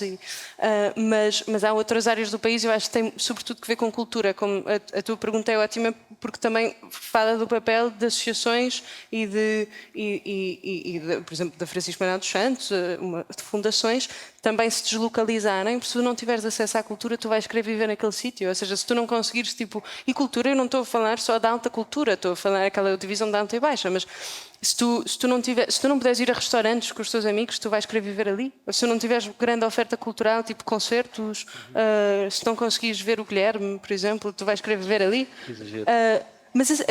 Mas há outras áreas do país, eu acho que tem sobretudo que ver com cultura. Como a tua pergunta é ótima, porque também fala do papel de associações por exemplo, da Francisco Manuel dos Santos, de fundações, também se deslocalizarem, porque se tu não tiveres acesso à cultura, tu vais querer viver naquele sítio. Ou seja, se tu não conseguires, tipo... E cultura, eu não estou a falar só da alta cultura, estou a falar aquela divisão da alta e baixa, mas se tu não puderes ir a restaurantes com os teus amigos, tu vais querer viver ali. Ou se tu não tiveres grande oferta cultural, tipo concertos, se não conseguires ver o Guilherme, por exemplo, tu vais querer viver ali. Mas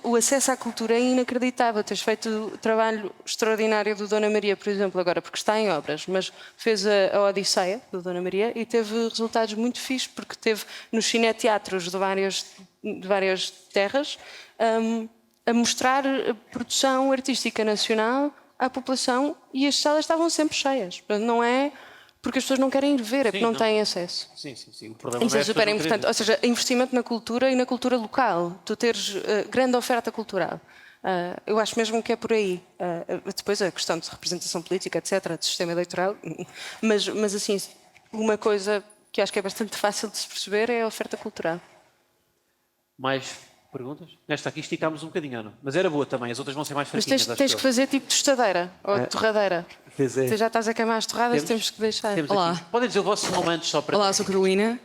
o acesso à cultura é inacreditável. Tens feito o trabalho extraordinário do Dona Maria, por exemplo, agora, porque está em obras, mas fez a Odisseia do Dona Maria e teve resultados muito fixes, porque teve nos cineteatros de várias terras a mostrar a produção artística nacional à população e as salas estavam sempre cheias. Portanto, não é porque as pessoas não querem ir ver, é porque não têm acesso. Sim. O problema Isso é super importante. Ou seja, investimento na cultura e na cultura local. Tu teres grande oferta cultural. Eu acho mesmo que é por aí. Depois a questão de representação política, etc., de sistema eleitoral. Mas assim, uma coisa que acho que é bastante fácil de se perceber é a oferta cultural. Mais perguntas? Nesta aqui esticámos um bocadinho, não? Mas era boa também, as outras vão ser mais Mas fraquinhas. tens que fazer tipo tostadeira ou torradeira. Tu já estás a queimar as torradas, temos que deixar. Olá. Aqui. Podem dizer o vosso nome antes só para... Olá, sou Carolina.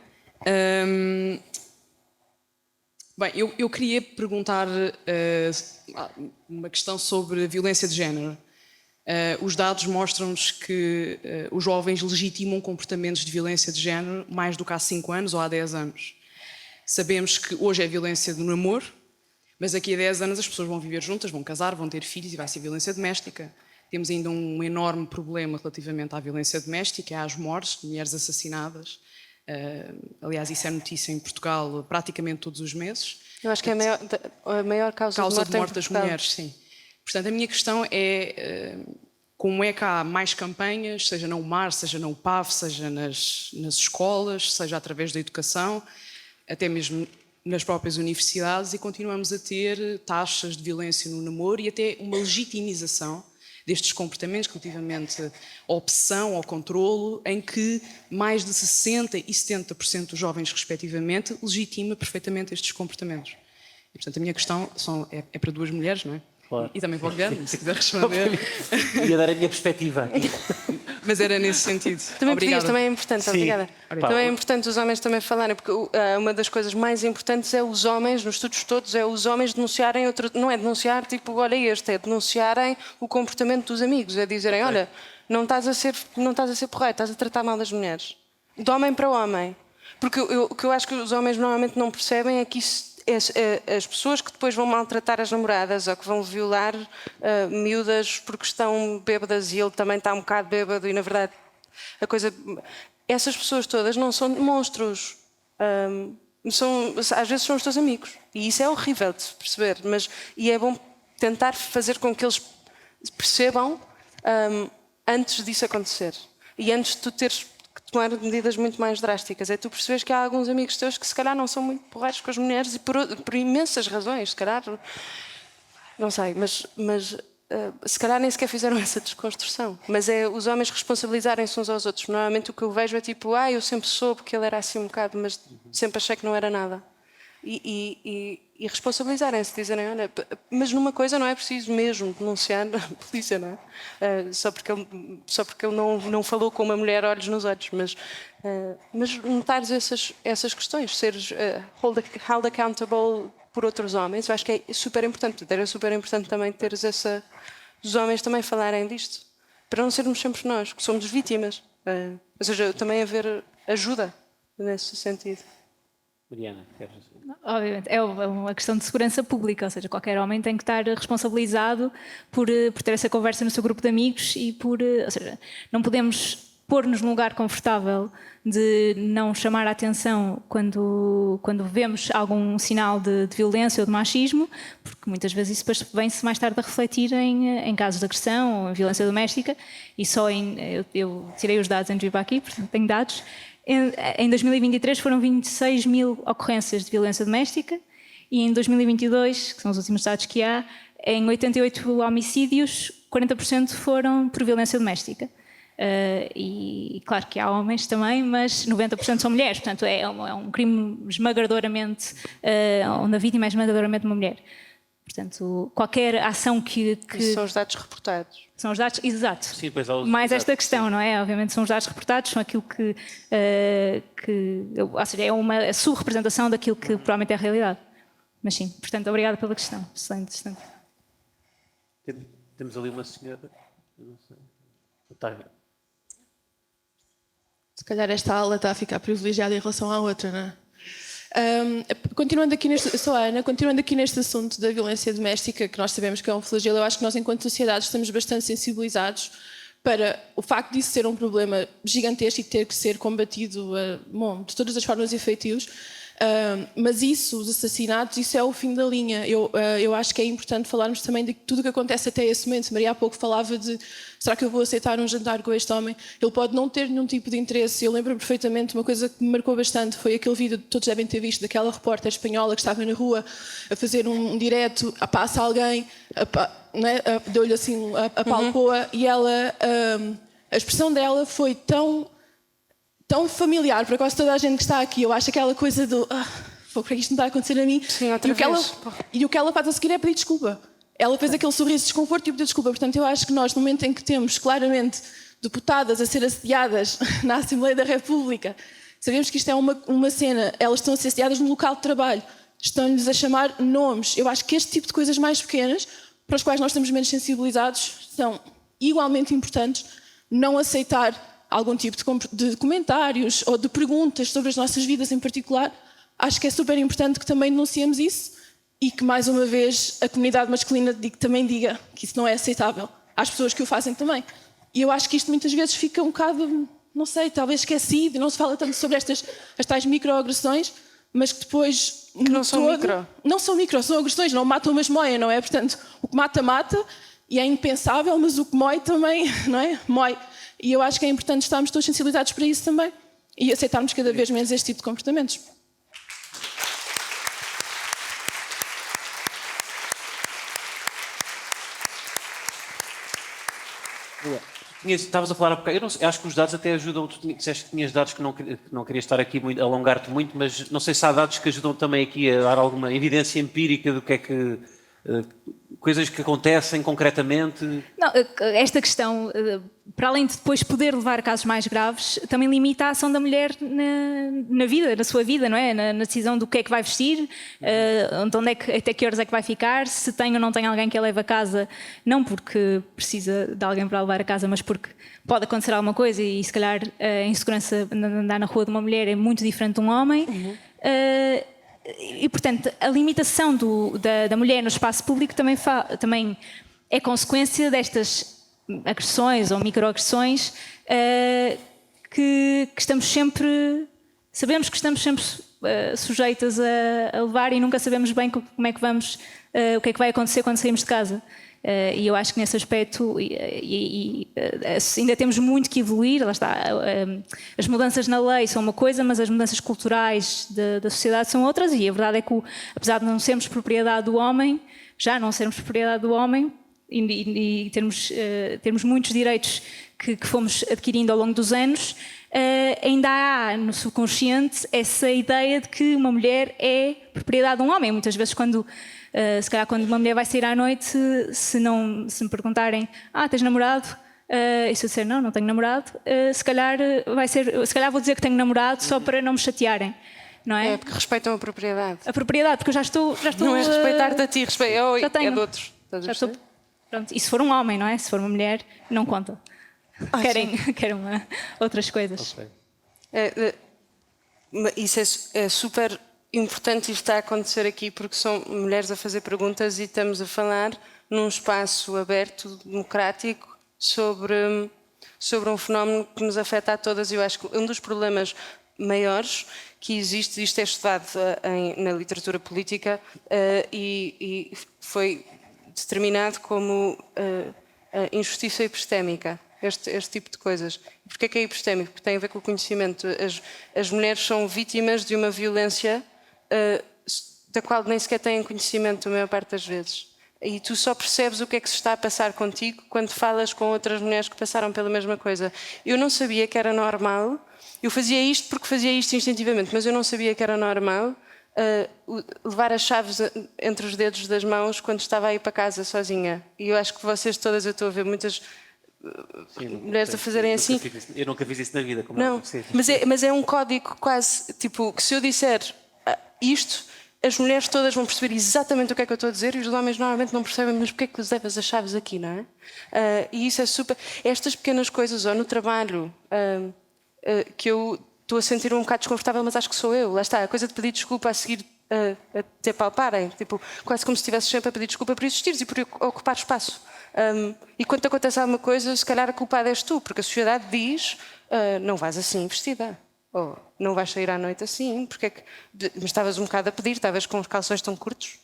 Bem, eu queria perguntar uma questão sobre a violência de género. Os dados mostram-nos que os jovens legitimam comportamentos de violência de género mais do que há 5 anos ou há 10 anos. Sabemos que hoje é violência do namoro, mas daqui a 10 anos as pessoas vão viver juntas, vão casar, vão ter filhos e vai ser violência doméstica. Temos ainda um enorme problema relativamente à violência doméstica, às mortes, mulheres assassinadas. Aliás, isso é notícia em Portugal praticamente todos os meses. Eu acho que é a maior causa de morte das mulheres, sim. Portanto, a minha questão é como é que há mais campanhas, seja na UMAR, seja na UPAV, seja nas escolas, seja através da educação, até mesmo nas próprias universidades, e continuamos a ter taxas de violência no namoro e até uma legitimização destes comportamentos relativamente à opção, ao controlo, em que mais de 60% e 70% dos jovens, respectivamente, legitima perfeitamente estes comportamentos. E, portanto, a minha questão é para duas mulheres, não é? Claro. E também para o Guilherme, se quiser responder. Ia dar a minha perspectiva. Mas era nesse sentido. Também Obrigada. podias, também é importante, Sim. obrigada. Obrigado. Também é importante os homens também falarem, porque uma das coisas mais importantes é os homens, nos estudos todos, é os homens denunciarem, não é denunciar tipo, olha é denunciarem o comportamento dos amigos, é dizerem, olha, não estás a ser porreiro, estás a tratar mal das mulheres. De homem para homem. Porque o que eu acho que os homens normalmente não percebem é que isso as pessoas que depois vão maltratar as namoradas ou que vão violar miúdas porque estão bêbadas e ele também está um bocado bêbado e na verdade essas pessoas todas não são monstros, às vezes são os teus amigos e isso é horrível de se perceber, e é bom tentar fazer com que eles percebam antes disso acontecer e antes de tu teres tomar medidas muito mais drásticas. É tu percebes que há alguns amigos teus que se calhar não são muito porreiros com as mulheres e por imensas razões, se calhar, não sei, mas se calhar nem sequer fizeram essa desconstrução. Mas é os homens responsabilizarem-se uns aos outros. Normalmente o que eu vejo é tipo, eu sempre soube que ele era assim um bocado, mas sempre achei que não era nada. e responsabilizarem-se, dizerem, olha, mas numa coisa não é preciso mesmo denunciar a polícia, não é? Só porque ele não falou com uma mulher olhos nos olhos, mas notares essas questões, seres held accountable por outros homens, eu acho que é super importante. Portanto, era super importante também teres os homens também falarem disto, para não sermos sempre nós, que somos vítimas. Ou seja, também haver ajuda nesse sentido. Mariana, queres dizer? Obviamente, é uma questão de segurança pública, ou seja, qualquer homem tem que estar responsabilizado por ter essa conversa no seu grupo de amigos e ou seja, não podemos pôr-nos num lugar confortável de não chamar a atenção quando vemos algum sinal de violência ou de machismo, porque muitas vezes isso depois vem-se mais tarde a refletir em casos de agressão ou violência doméstica, e só eu tirei os dados antes de vir para aqui, portanto tenho dados. Em 2023 foram 26 mil ocorrências de violência doméstica e em 2022, que são os últimos dados que há, em 88 homicídios, 40% foram por violência doméstica. E claro que há homens também, mas 90% são mulheres, portanto é um crime esmagadoramente, onde a vítima é esmagadoramente uma mulher. Portanto, qualquer ação que... Isso são os dados reportados. São os dados, exato. Sim, pois há mais esta questão, não é? Obviamente são os dados reportados, são aquilo ou seja, é a sua representação daquilo que provavelmente é a realidade. Mas sim, portanto, obrigada pela questão. Excelente. Temos ali uma senhora, eu não sei. Otávio. Se calhar esta aula está a ficar privilegiada em relação à outra, não é? Continuando aqui sou a Ana, continuando aqui neste assunto da violência doméstica, que nós sabemos que é um flagelo, eu acho que nós, enquanto sociedade, estamos bastante sensibilizados para o facto disso ser um problema gigantesco e ter que ser combatido de todas as formas e feitios. Mas os assassinatos, isso é o fim da linha. Eu acho que é importante falarmos também de tudo o que acontece até esse momento. Maria há pouco falava de, será que eu vou aceitar um jantar com este homem? Ele pode não ter nenhum tipo de interesse. Eu lembro perfeitamente, uma coisa que me marcou bastante foi aquele vídeo que todos devem ter visto, daquela repórter espanhola que estava na rua a fazer um direto, passa alguém, deu-lhe assim, apalpou-a, e ela, a expressão dela foi tão familiar para quase toda a gente que está aqui. Eu acho aquela coisa do porque isto não está a acontecer a mim. Sim, e o que ela faz a seguir é pedir desculpa. Ela fez aquele sorriso de desconforto e pediu desculpa. Portanto, eu acho que nós, no momento em que temos claramente deputadas a ser assediadas na Assembleia da República, sabemos que isto é uma cena, elas estão a ser assediadas no local de trabalho, estão-lhes a chamar nomes. Eu acho que este tipo de coisas mais pequenas, para as quais nós estamos menos sensibilizados, são igualmente importantes. Não aceitar algum tipo de comentários ou de perguntas sobre as nossas vidas em particular, acho que é super importante que também denunciemos isso e que, mais uma vez, a comunidade masculina também diga que isso não é aceitável às pessoas que o fazem também. E eu acho que isto muitas vezes fica um bocado, não sei, talvez esquecido, não se fala tanto sobre as tais microagressões, mas que depois... Que não são micro. Não são micro, são agressões, não matam, mas moem, não é? Portanto, o que mata, e é impensável, mas o que mói também, não é? Mói. E eu acho que é importante estarmos todos sensibilizados para isso também e aceitarmos cada vez menos este tipo de comportamentos. Estavas a falar há bocado, acho que os dados até ajudam, tu disseste que tinhas dados que não querias estar aqui a alongar-te muito, mas não sei se há dados que ajudam também aqui a dar alguma evidência empírica do que é que... coisas que acontecem concretamente? Não, esta questão, para além de depois poder levar a casos mais graves, também limita a ação da mulher na vida, na sua vida, não é? Na decisão do que é que vai vestir, até que horas é que vai ficar, se tem ou não tem alguém que a leve a casa, não porque precisa de alguém para a levar a casa, mas porque pode acontecer alguma coisa e se calhar a insegurança de andar na rua de uma mulher é muito diferente de um homem. E, portanto, a limitação da mulher no espaço público também é consequência destas agressões ou microagressões que estamos sempre... Sabemos que estamos sempre sujeitas a levar e nunca sabemos bem como é que vamos... o que é que vai acontecer quando saímos de casa. E eu acho que nesse aspecto ainda temos muito que evoluir. Lá está, as mudanças na lei são uma coisa, mas as mudanças culturais da sociedade são outras, e a verdade é que, apesar de não sermos propriedade do homem, já não sermos propriedade do homem e termos muitos direitos que fomos adquirindo ao longo dos anos, ainda há no subconsciente essa ideia de que uma mulher é propriedade de um homem. Muitas vezes se calhar quando uma mulher vai sair à noite, se me perguntarem, tens namorado? E se eu disser não tenho namorado, se calhar vou dizer que tenho namorado só para não me chatearem. Não é? É porque respeitam a propriedade. A propriedade, porque eu já estou Não é respeitar-te a ti, já tenho. é de outros. Já estou, pronto. E se for um homem, não é? Se for uma mulher, não conta. Querem outras coisas. Okay. Isso é super importante isto está a acontecer aqui porque são mulheres a fazer perguntas e estamos a falar num espaço aberto, democrático, sobre um fenómeno que nos afeta a todas. Eu acho que um dos problemas maiores que existe, isto é estudado na literatura política e foi determinado como injustiça epistémica, este tipo de coisas. Porquê que é epistémico? Porque tem a ver com o conhecimento. As mulheres são vítimas de uma violência da qual nem sequer têm conhecimento a maior parte das vezes. E tu só percebes o que é que se está a passar contigo quando falas com outras mulheres que passaram pela mesma coisa. Eu não sabia que era normal. Eu fazia isto porque fazia isto instintivamente, mas eu não sabia que era normal levar as chaves entre os dedos das mãos quando estava a ir para casa sozinha. E eu acho que vocês todas, eu estou a ver muitas mulheres a fazerem assim. Eu nunca fiz isso na vida. Como não, mas é um código quase, tipo, que se eu disser isto, as mulheres todas vão perceber exatamente o que é que eu estou a dizer e os homens normalmente não percebem, mas porquê é que lhes levas as chaves aqui, não é? E isso é super... Estas pequenas coisas, ou no trabalho... que eu estou a sentir um bocado desconfortável, mas acho que sou eu. Lá está, a coisa de pedir desculpa a seguir a te palparem, tipo, quase como se estivesse sempre a pedir desculpa por existires e por ocupar espaço. E quando acontece alguma coisa, se calhar a culpada és tu, porque a sociedade diz não vais assim vestida, ou não vais sair à noite assim, porque é que... mas estavas um bocado a pedir, estavas com os calções tão curtos.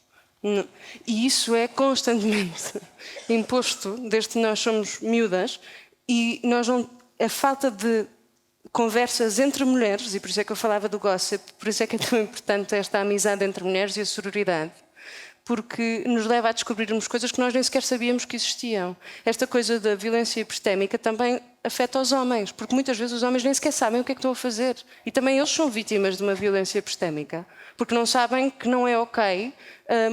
E isso é constantemente imposto, desde que nós somos miúdas, e nós não... A falta de conversas entre mulheres, e por isso é que eu falava do gossip, por isso é que é tão importante esta amizade entre mulheres e a sororidade, porque nos leva a descobrirmos coisas que nós nem sequer sabíamos que existiam. Esta coisa da violência epistémica também afeta os homens, porque muitas vezes os homens nem sequer sabem o que é que estão a fazer. E também eles são vítimas de uma violência epistémica, porque não sabem que não é ok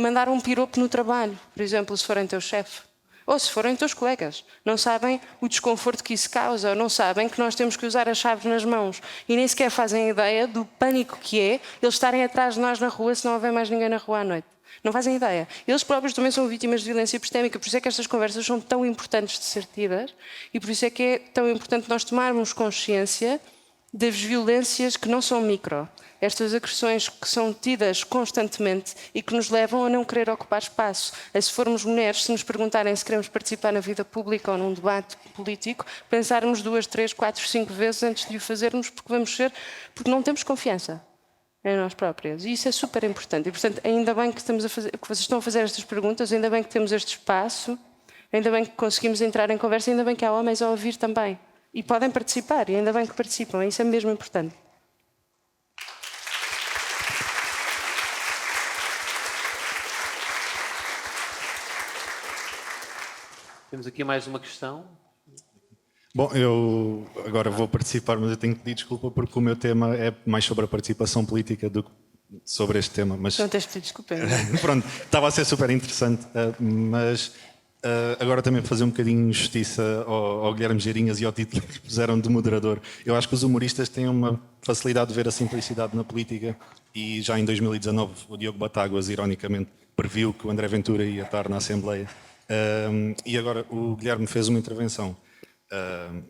mandar um piropo no trabalho, por exemplo, se forem teu chefe. Ou se forem teus colegas, não sabem o desconforto que isso causa, ou não sabem que nós temos que usar as chaves nas mãos e nem sequer fazem ideia do pânico que é eles estarem atrás de nós na rua se não houver mais ninguém na rua à noite. Não fazem ideia. Eles próprios também são vítimas de violência epistémica, por isso é que estas conversas são tão importantes de ser tidas e por isso é que é tão importante nós tomarmos consciência das violências que não são micro. Estas agressões que são tidas constantemente e que nos levam a não querer ocupar espaço. Se formos mulheres, se nos perguntarem se queremos participar na vida pública ou num debate político, pensarmos 2, 3, 4, 5 vezes antes de o fazermos, porque não temos confiança em nós próprias. E isso é super importante. E, portanto, ainda bem que vocês estão a fazer estas perguntas, ainda bem que temos este espaço, ainda bem que conseguimos entrar em conversa, ainda bem que há homens a ouvir também. E podem participar, e ainda bem que participam. Isso é mesmo importante. Temos aqui mais uma questão. Bom, eu agora vou participar, mas eu tenho que pedir desculpa porque o meu tema é mais sobre a participação política do que sobre este tema. Mas... Não tens de pedir desculpa. Pronto, estava a ser super interessante, mas agora também fazer um bocadinho de justiça ao Guilherme Geirinhas e ao título que puseram de moderador. Eu acho que os humoristas têm uma facilidade de ver a simplicidade na política e já em 2019 o Diogo Batáguas, ironicamente, previu que o André Ventura ia estar na Assembleia. E agora o Guilherme fez uma intervenção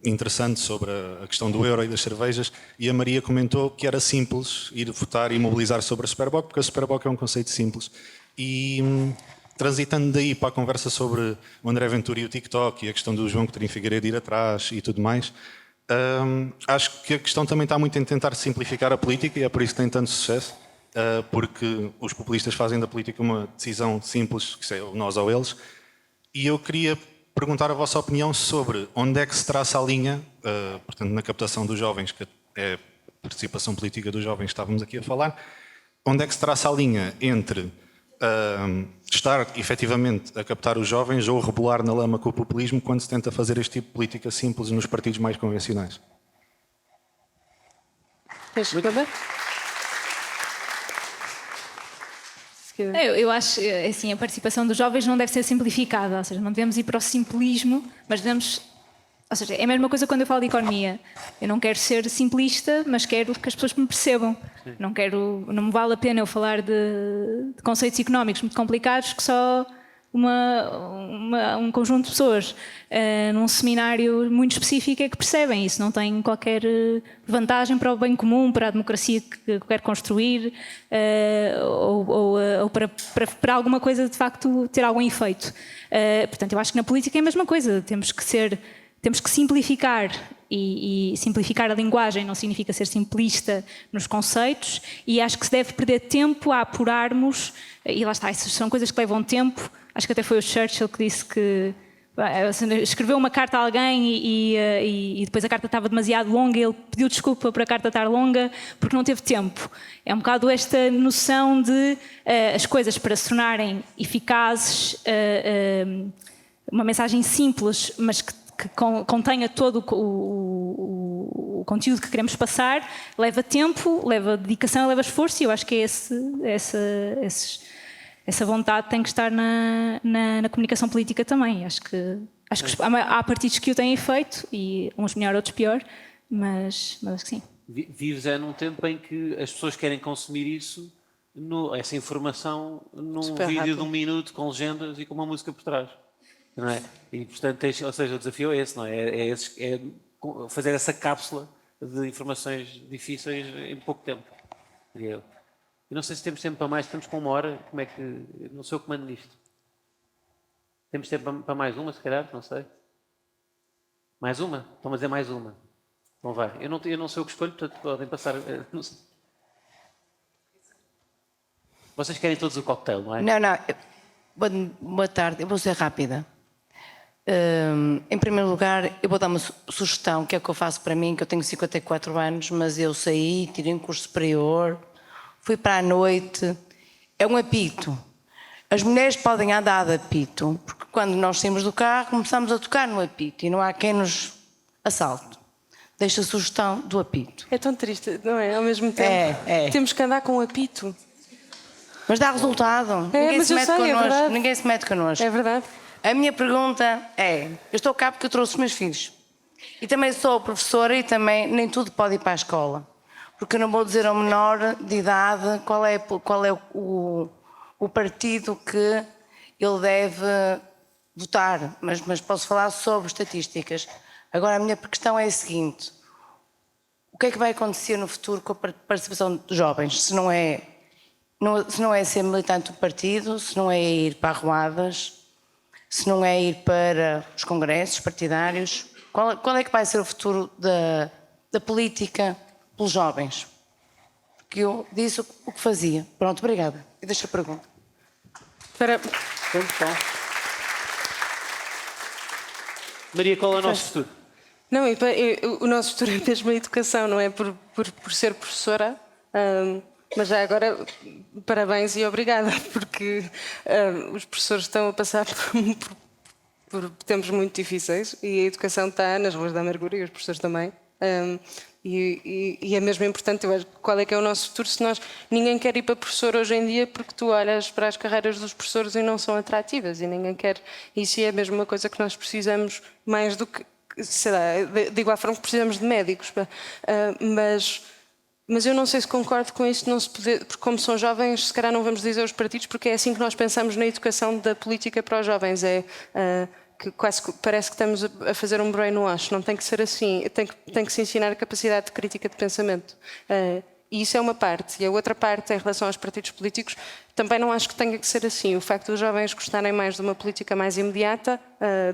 interessante sobre a questão do euro e das cervejas e a Maria comentou que era simples ir votar e mobilizar sobre a Superboc, porque a Superboc é um conceito simples. E transitando daí para a conversa sobre o André Ventura e o TikTok e a questão do João Coutinho Figueiredo ir atrás e tudo mais, acho que a questão também está muito em tentar simplificar a política e é por isso que tem tanto sucesso, porque os populistas fazem da política uma decisão simples, que é nós ou eles. E eu queria perguntar a vossa opinião sobre onde é que se traça a linha, portanto, na captação dos jovens, que é a participação política dos jovens que estávamos aqui a falar, onde é que se traça a linha entre estar efetivamente a captar os jovens ou rebolar na lama com o populismo quando se tenta fazer este tipo de política simples nos partidos mais convencionais? Queres responder? Eu acho assim, a participação dos jovens não deve ser simplificada, ou seja, não devemos ir para o simplismo, mas devemos. Ou seja, é a mesma coisa quando eu falo de economia. Eu não quero ser simplista, mas quero que as pessoas me percebam. Não me vale a pena eu falar de conceitos económicos muito complicados que só um conjunto de pessoas num seminário muito específico é que percebem. Isso não tem qualquer vantagem para o bem comum, para a democracia que eu quero construir ou para alguma coisa de facto ter algum efeito. Portanto, eu acho que na política é a mesma coisa. Temos que simplificar e simplificar a linguagem não significa ser simplista nos conceitos, e acho que se deve perder tempo a apurarmos, e lá está, essas são coisas que levam tempo. Acho que até foi o Churchill que disse que escreveu uma carta a alguém e depois a carta estava demasiado longa e ele pediu desculpa por a carta estar longa porque não teve tempo. É um bocado esta noção de as coisas para se tornarem eficazes, uma mensagem simples, mas que contenha todo o conteúdo que queremos passar, leva tempo, leva dedicação, leva esforço, e eu acho que essa vontade tem que estar na comunicação política também. Acho que há partidos que o têm feito, e uns melhor, outros pior, mas acho que sim. Vives num tempo em que as pessoas querem consumir isso, essa informação, num Super vídeo rápido. de 1 minuto com legendas e com uma música por trás. Não é? E, portanto, ou seja, o desafio é esse, não é? É fazer essa cápsula de informações difíceis em pouco tempo. Diria eu. Eu não sei se temos tempo para mais, estamos com 1 hora, como é que... Eu não sei o que mando nisto. Temos tempo para mais uma, se calhar, não sei. Mais uma? Estão a dizer mais uma. Então vai. Eu não sei o que escolho, portanto podem passar... Não sei. Vocês querem todos o cocktail, não é? Não. Boa tarde, eu vou ser rápida. Em primeiro lugar, eu vou dar uma sugestão, que é o que eu faço para mim, que eu tenho 54 anos, mas eu saí, tirei um curso superior, fui para a noite, é um apito. As mulheres podem andar de apito, porque quando nós saímos do carro, começamos a tocar no apito e não há quem nos assalte. Deixo a sugestão do apito. É tão triste, não é? Ao mesmo tempo, temos que andar com um apito. Mas dá resultado. Ninguém se mete connosco. Ninguém se mete connosco. É verdade. A minha pergunta é, eu estou cá porque eu trouxe os meus filhos. E também sou professora e também nem tudo pode ir para a escola. Porque eu não vou dizer ao menor de idade qual é o partido que ele deve votar. Mas posso falar sobre estatísticas. Agora a minha questão é a seguinte. O que é que vai acontecer no futuro com a participação dos jovens? Se não é ser militante do partido, se não é ir para arruadas, se não é ir para os congressos partidários, qual é que vai ser o futuro da política pelos jovens? Porque eu disse o que fazia. Pronto, obrigada. E deixo a pergunta. Maria, qual é o nosso futuro? Não, o nosso futuro é mesmo a educação, não é por ser professora. Mas já agora, parabéns e obrigada, porque os professores estão a passar por tempos muito difíceis e a educação está nas ruas da amargura e os professores também. E é mesmo importante, eu acho, qual é que é o nosso futuro se ninguém quer ir para professor hoje em dia porque tu olhas para as carreiras dos professores e não são atrativas e ninguém quer. Isso é mesmo uma coisa que nós precisamos mais do que, sei lá, de igual forma que precisamos de médicos. Mas eu não sei se concordo com isso, não se poder, porque como são jovens, se calhar não vamos dizer aos partidos, porque é assim que nós pensamos na educação da política para os jovens. Que quase parece que estamos a fazer um brainwash. Não tem que ser assim. Tem que se ensinar a capacidade de crítica de pensamento. E isso é uma parte. E a outra parte, em relação aos partidos políticos, também não acho que tenha que ser assim. O facto dos jovens gostarem mais de uma política mais imediata,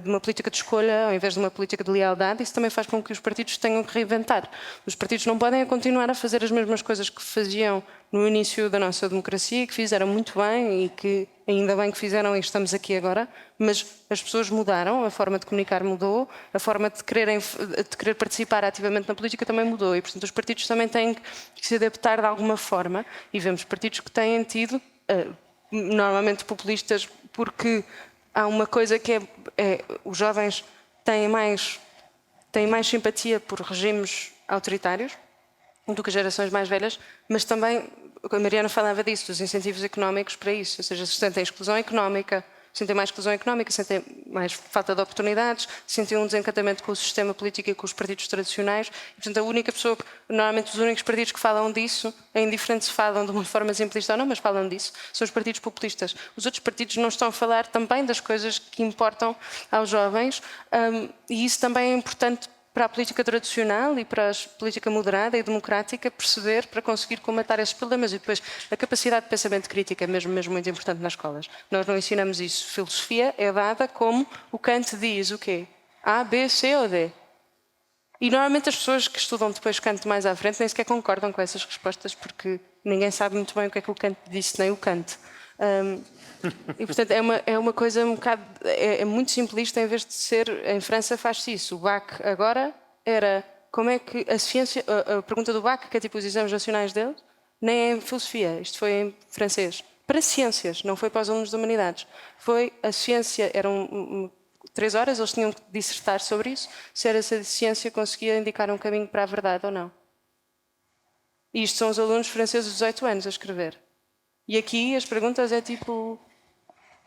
de uma política de escolha, ao invés de uma política de lealdade, isso também faz com que os partidos tenham que reinventar. Os partidos não podem continuar a fazer as mesmas coisas que faziam no início da nossa democracia, que fizeram muito bem e que ainda bem que fizeram e estamos aqui agora, mas as pessoas mudaram, a forma de comunicar mudou, a forma de querer participar ativamente na política também mudou e, portanto, os partidos também têm que se adaptar de alguma forma e vemos partidos que têm tido, normalmente populistas, porque há uma coisa que os jovens têm mais simpatia por regimes autoritários do que as gerações mais velhas, mas também, a Mariana falava disso, dos incentivos económicos para isso, ou seja, se sentem exclusão económica, sentem mais exclusão económica, sentem mais falta de oportunidades, sentem um desencantamento com o sistema político e com os partidos tradicionais. E, portanto, a única pessoa, normalmente os únicos partidos que falam disso, é indiferente se falam de uma forma simplista ou não, mas falam disso, são os partidos populistas. Os outros partidos não estão a falar também das coisas que importam aos jovens, e isso também é importante para a política tradicional e para a política moderada e democrática perceber para conseguir combater esses problemas. E depois a capacidade de pensamento crítico é mesmo muito importante nas escolas. Nós não ensinamos isso. Filosofia é dada como o Kant diz o quê? A, B, C ou D? E normalmente as pessoas que estudam depois Kant mais à frente nem sequer concordam com essas respostas porque ninguém sabe muito bem o que é que o Kant disse, nem o Kant. E portanto é uma coisa um bocado, é muito simplista. Em vez de ser, em França faz-se isso. O bac agora era como é que a ciência, a pergunta do bac, que é tipo os exames nacionais deles, nem é em filosofia, isto foi em francês, para ciências, não foi para os alunos de humanidades, foi a ciência, eram 3 horas, eles tinham que dissertar sobre isso, se essa ciência conseguia indicar um caminho para a verdade ou não. E isto são os alunos franceses de 18 anos a escrever. E aqui as perguntas é tipo,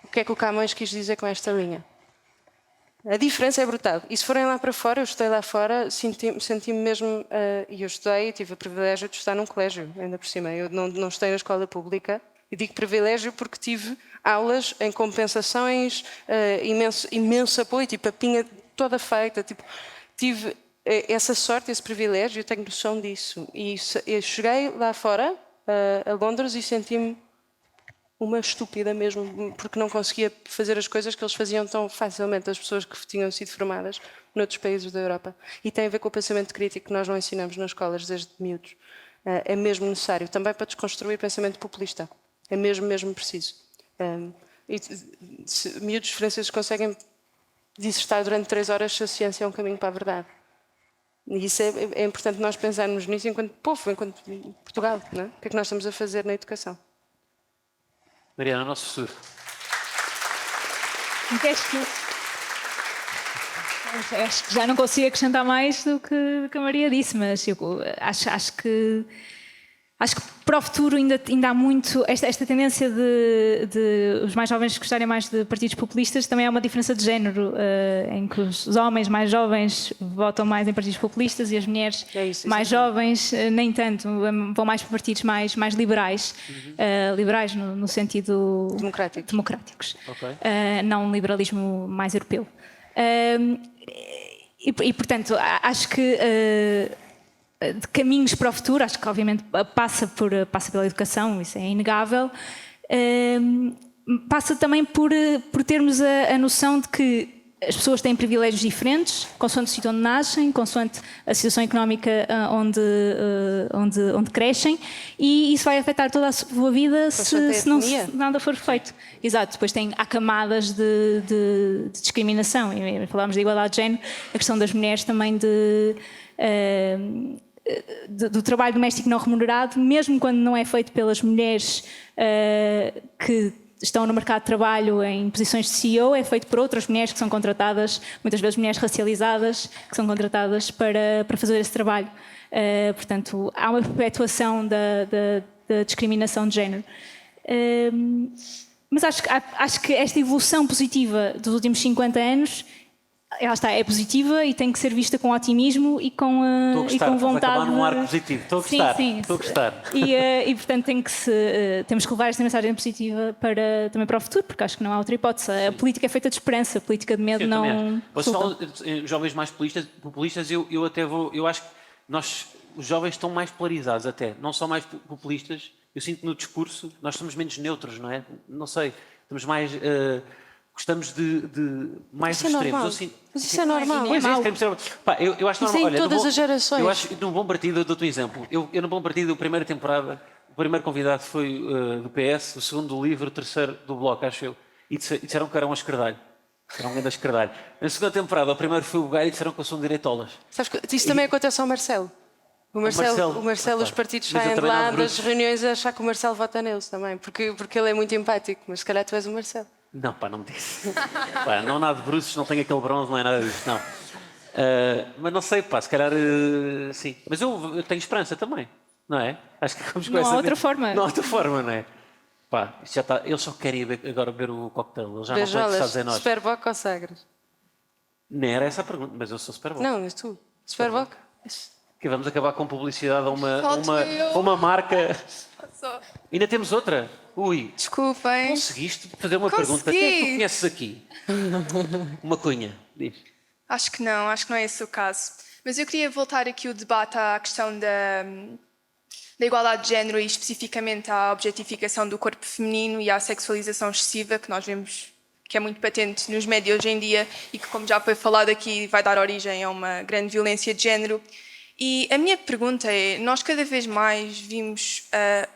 o que é que o Camões quis dizer com esta linha? A diferença é brutal. E se forem lá para fora, eu estudei lá fora, senti-me mesmo, e eu estudei, tive o privilégio de estar num colégio, ainda por cima. Eu não estudei na escola pública, e digo privilégio porque tive aulas em compensações, imenso apoio, tipo a pinha toda feita, tipo, tive essa sorte, esse privilégio, eu tenho noção disso. E eu cheguei lá fora, a Londres, e senti-me uma estúpida mesmo, porque não conseguia fazer as coisas que eles faziam tão facilmente, as pessoas que tinham sido formadas noutros países da Europa. E tem a ver com o pensamento crítico que nós não ensinamos nas escolas desde miúdos. É mesmo necessário, também para desconstruir o pensamento populista. É mesmo preciso. Miúdos franceses conseguem dissertar durante 3 horas se a ciência é um caminho para a verdade. E isso é importante nós pensarmos nisso enquanto povo, enquanto Portugal. Não é? O que é que nós estamos a fazer na educação? Mariana, nosso futuro. Acho que já não consigo acrescentar mais do que a Maria disse, mas eu acho que para o futuro ainda há muito esta tendência de os mais jovens gostarem mais de partidos populistas. Também há uma diferença de género, em que os homens mais jovens votam mais em partidos populistas e as mulheres mais jovens nem tanto, vão mais para partidos mais liberais, liberais no sentido democráticos, Okay. não um liberalismo mais europeu. E portanto acho que de caminhos para o futuro, acho que obviamente passa pela educação, isso é inegável, passa também por termos a noção de que as pessoas têm privilégios diferentes, consoante o sítio onde nascem, consoante a situação económica onde crescem, e isso vai afetar toda a sua vida se nada for feito. Exato, depois há camadas de discriminação, e falámos de igualdade de género, a questão das mulheres também do trabalho doméstico não remunerado, mesmo quando não é feito pelas mulheres que estão no mercado de trabalho em posições de CEO, é feito por outras mulheres que são contratadas, muitas vezes mulheres racializadas, que são contratadas para fazer esse trabalho. Portanto, há uma perpetuação da discriminação de género. Mas acho que esta evolução positiva dos últimos 50 anos, ela é positiva e tem que ser vista com otimismo e com vontade. Acabar num ar positivo. Estou a gostar. E portanto temos que levar esta mensagem positiva também para o futuro, porque acho que não há outra hipótese. A política é feita de esperança, a política de medo não. Vocês falam em jovens mais populistas, eu acho que os jovens estão mais polarizados até, não são mais populistas. Eu sinto que no discurso nós somos menos neutros, não é? Não sei, estamos mais. Gostamos de mais extremos. Mas isso é normal. Pois é, eu acho normal. Olha, todas as gerações. Eu acho, num bom partido, eu dou-te um exemplo. Eu no bom partido, a primeira temporada, o primeiro convidado foi do PS, o segundo do LIVRE, o terceiro do Bloco, acho eu. E disseram que era um escardalho. Era um grande escardalho. Na segunda temporada, o primeiro foi o Gaio e disseram que eu sou um direitolas. Sabes que isso também acontece ao Marcelo. O Marcelo, os partidos saem de lá das reuniões a achar que o Marcelo vota neles também, porque ele é muito empático, mas se calhar tu és o Marcelo. Não, não me disse. Não há nada de bruços, não tenho aquele bronze, não é nada disso, não. Mas não sei, pá, se calhar sim. Mas eu tenho esperança também, não é? Acho que vamos com Não há essa outra forma. Não há outra forma, não é? Pá, isto já está. Eles só querem agora beber o coquetel. Eles já não estão interessados em Beijolas, nós. Superboc ou Sagres? Nem era essa a pergunta, mas eu sou Superboc. Não, és tu. Superboc? Que vamos acabar com publicidade a Falto eu. uma marca. Só- Ainda temos outra. Ui, Desculpem. conseguiste fazer uma Consegui. pergunta. Quem é que tu conheces aqui? Uma cunha. Diz. Acho que não é esse o caso. Mas eu queria voltar aqui o debate à questão da igualdade de género e especificamente à objetificação do corpo feminino e à sexualização excessiva que nós vemos que é muito patente nos médias hoje em dia e que, como já foi falado aqui, vai dar origem a uma grande violência de género. E a minha pergunta é, nós cada vez mais vimos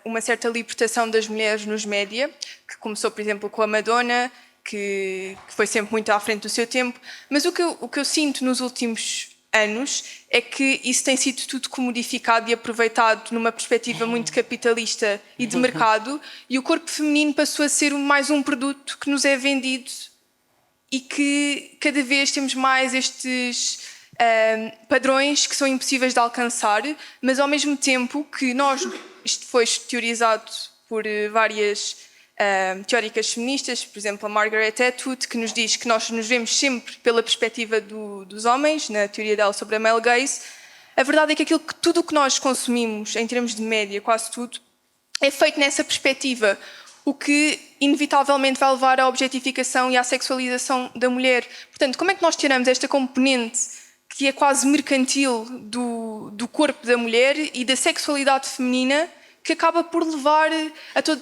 uma certa libertação das mulheres nos média, que começou, por exemplo, com a Madonna, que foi sempre muito à frente do seu tempo, mas o que eu sinto nos últimos anos é que isso tem sido tudo comodificado e aproveitado numa perspectiva muito capitalista e de mercado, e o corpo feminino passou a ser mais um produto que nos é vendido e que cada vez temos mais estes padrões que são impossíveis de alcançar, mas ao mesmo tempo que isto foi teorizado por várias teóricas feministas, por exemplo a Margaret Atwood, que nos diz que nós nos vemos sempre pela perspectiva dos homens, na teoria dela sobre a male gaze. A verdade é que tudo o que nós consumimos, em termos de média, quase tudo, é feito nessa perspectiva, o que inevitavelmente vai levar à objetificação e à sexualização da mulher. Portanto, como é que nós tiramos esta componente que é quase mercantil do corpo da mulher e da sexualidade feminina, que acaba por levar a todo...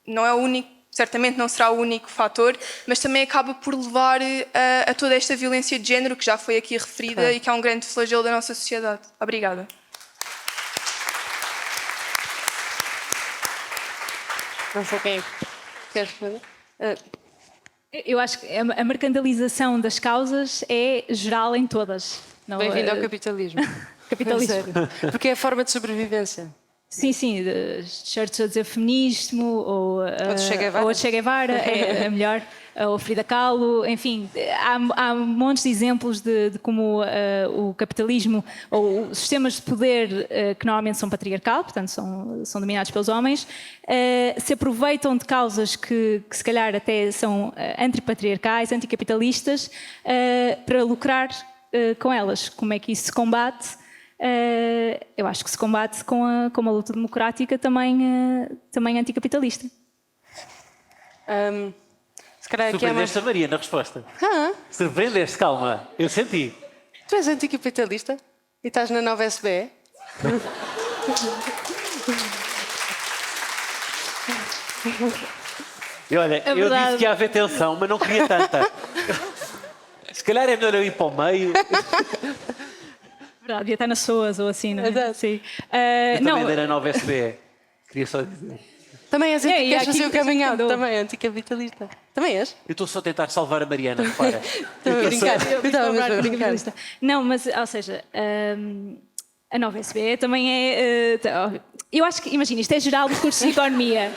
Não é o único, certamente não será o único fator, mas também acaba por levar a toda esta violência de género que já foi aqui referida e que é um grande flagelo da nossa sociedade. Obrigada. Não sei quem é que quer responder. Eu acho que a mercantilização das causas é geral em todas. Não, Bem-vindo ao capitalismo. capitalismo. Sério. Porque é a forma de sobrevivência. Sim, sim, shirts a dizer feminismo, ou de Che Guevara. ou a Che Guevara, é melhor, ou Frida Kahlo, enfim, há montes de exemplos de como o capitalismo, ou os sistemas de poder, que normalmente são patriarcal, portanto são dominados pelos homens, se aproveitam de causas que se calhar até são antipatriarcais, anticapitalistas, para lucrar com elas. Como é que isso se combate? Eu acho que se combate com uma luta democrática também anticapitalista. Se calhar aqui é mais... Surpreendeste a Maria na resposta. Surpreendeste, calma. Eu senti. Tu és anticapitalista? E estás na nova SBE? E olha, eu disse que ia haver tensão, mas não queria tanta. Se calhar é melhor eu ir para o meio. Verdade, devia estar nas SOAS ou assim, não é? Exato. Sim. Eu Não, também dei na nova SBE. Queria só dizer. Também és e queres aqui fazer o coming out? andou. Também é anticapitalista. Também és? Eu estou só a tentar salvar a Mariana, repara. Estou a brincar. Eu estava mesmo a brincar. Não, mas, ou seja, a nova SBE também é... eu acho que, imagina, isto é geral do curso de Economia.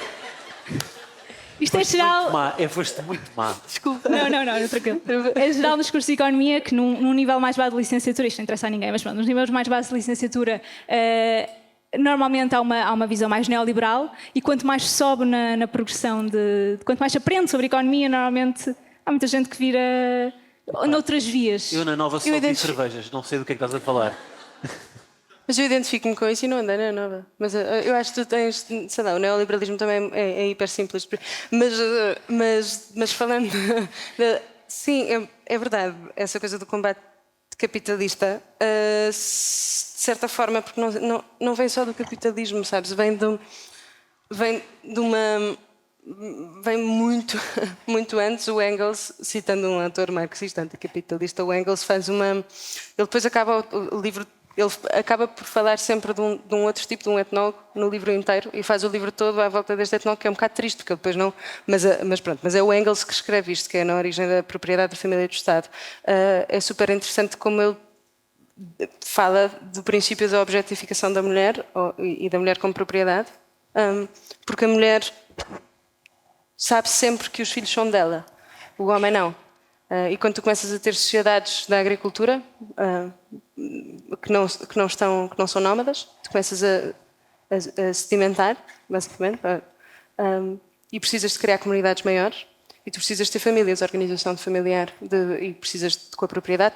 Isto é geral... Foste muito má. Desculpa. Não, tranquilo. É geral nos cursos de Economia que num nível mais baixo de licenciatura, isto não interessa a ninguém, mas pronto, nos níveis mais baixos de licenciatura, normalmente há uma visão mais neoliberal e quanto mais se sobe na progressão quanto mais se aprende sobre economia, normalmente há muita gente que vira noutras vias. Eu na nova só vi cervejas, não sei do que é que estás a falar. Mas eu identifico-me com isso e não andei na nova. Mas eu acho que tu tens, sei lá, o neoliberalismo também é hiper simples. Mas falando... sim, é verdade, essa coisa do combate capitalista, de certa forma, porque não vem só do capitalismo, sabes? Vem muito, muito antes. O Engels, citando um autor marxista anticapitalista, o Engels faz uma... Ele depois acaba o livro... Ele acaba por falar sempre de um outro tipo, de um etnólogo, no livro inteiro, e faz o livro todo à volta deste etnólogo, que é um bocado triste, porque ele depois não... Mas pronto, mas é o Engels que escreve isto, que é na origem da propriedade da família e do Estado. É super interessante como ele fala do princípio da objetificação da mulher, e da mulher como propriedade, porque a mulher sabe sempre que os filhos são dela, o homem não. E quando tu começas a ter sociedades da agricultura que não são nómadas, tu começas a sedimentar, basicamente, e precisas de criar comunidades maiores, e tu precisas ter famílias, organização de familiar, e precisas com a propriedade,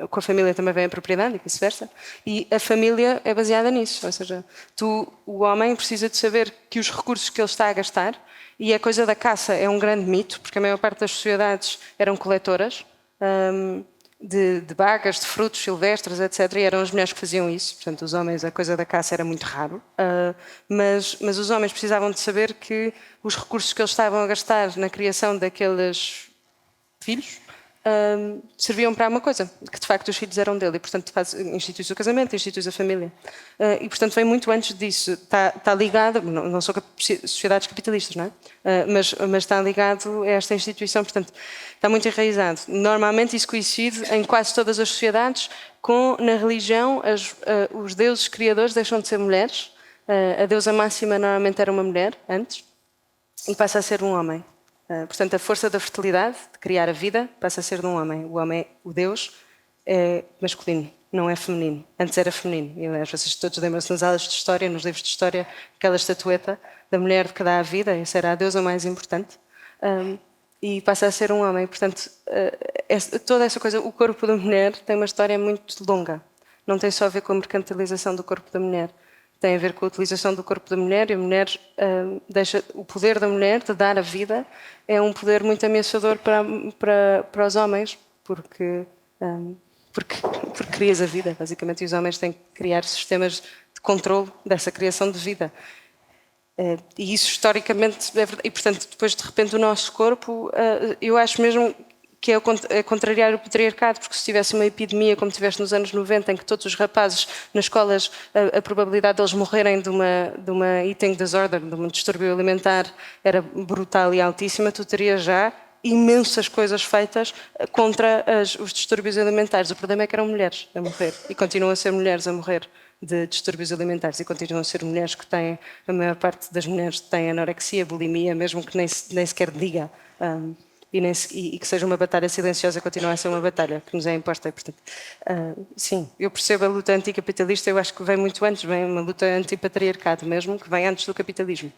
com a família também vem a propriedade e vice-versa, e a família é baseada nisso, ou seja, o homem precisa de saber que os recursos que ele está a gastar, e a coisa da caça é um grande mito, porque a maior parte das sociedades eram coletoras, de bagas, de frutos silvestres, etc. E eram as mulheres que faziam isso. Portanto, os homens, a coisa da caça era muito raro. Mas os homens precisavam de saber que os recursos que eles estavam a gastar na criação daqueles filhos serviam para uma coisa, que de facto os filhos eram dele. E, portanto, institui-se o casamento, institui-se a família. E, portanto, vem muito antes disso. Está ligado, não são sociedades capitalistas, não é? Mas está ligado a esta instituição, portanto, está muito enraizado. Normalmente isso coincide em quase todas as sociedades na religião, os deuses criadores deixam de ser mulheres. A deusa máxima normalmente era uma mulher, antes, e passa a ser um homem. Portanto, a força da fertilidade, de criar a vida, passa a ser de um homem. O homem, o Deus, é masculino, não é feminino. Antes era feminino. E, aliás, vocês todos lembram-se nas aulas de história, nos livros de história, aquela estatueta da mulher que dá a vida, essa era a deusa mais importante, e passa a ser um homem. Portanto, toda essa coisa, o corpo da mulher tem uma história muito longa. Não tem só a ver com a mercantilização do corpo da mulher. Tem a ver com a utilização do corpo da mulher, e a mulher deixa o poder da mulher de dar a vida é um poder muito ameaçador para os homens, porque crias a vida, basicamente, e os homens têm que criar sistemas de controle dessa criação de vida. E isso historicamente é verdade. E, portanto, depois de repente o nosso corpo, eu acho mesmo que é contrariar o patriarcado, porque se tivesse uma epidemia como tiveste nos anos 90, em que todos os rapazes nas escolas, a probabilidade deles morrerem de uma eating disorder, de um distúrbio alimentar, era brutal e altíssima, tu terias já imensas coisas feitas contra os distúrbios alimentares. O problema é que eram mulheres a morrer, e continuam a ser mulheres a morrer de distúrbios alimentares, e continuam a ser mulheres que têm, a maior parte das mulheres têm anorexia, bulimia, mesmo que nem sequer diga. E que seja uma batalha silenciosa, continua a ser uma batalha que nos é imposta. E, portanto, sim, eu percebo a luta anticapitalista, eu acho que vem muito antes, vem uma luta antipatriarcado mesmo, que vem antes do capitalismo.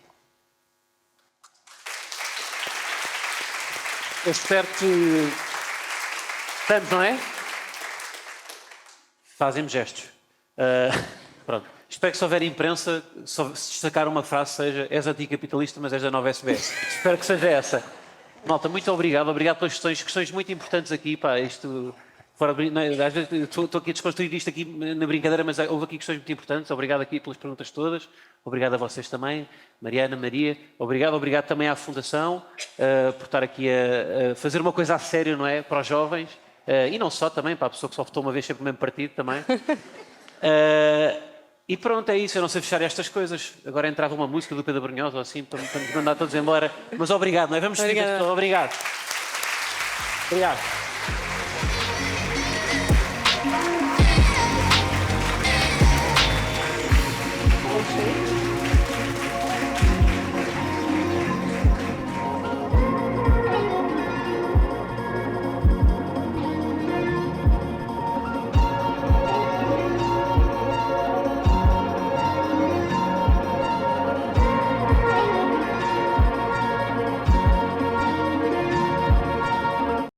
Eu espero que... Estamos, não é? Fazem-me gestos. Pronto. Espero que se houver imprensa, se destacar uma frase seja: és anticapitalista, mas és da Nova SB. Espero que seja essa. Malta, muito obrigado. Obrigado pelas questões muito importantes aqui. Pá, isto, às vezes estou aqui a desconstruir isto aqui na brincadeira, mas houve aqui questões muito importantes. Obrigado aqui pelas perguntas todas. Obrigado a vocês também, Mariana, Maria. Obrigado também à Fundação por estar aqui a fazer uma coisa a sério, não é? Para os jovens. E não só também, para a pessoa que só votou uma vez sempre no mesmo partido também. E pronto, é isso. Eu não sei fechar estas coisas. Agora entrava uma música do Pedro Brunhosa ou assim, para nos mandar todos embora. Mas obrigado, não é? Vamos seguir. Obrigado. Obrigado.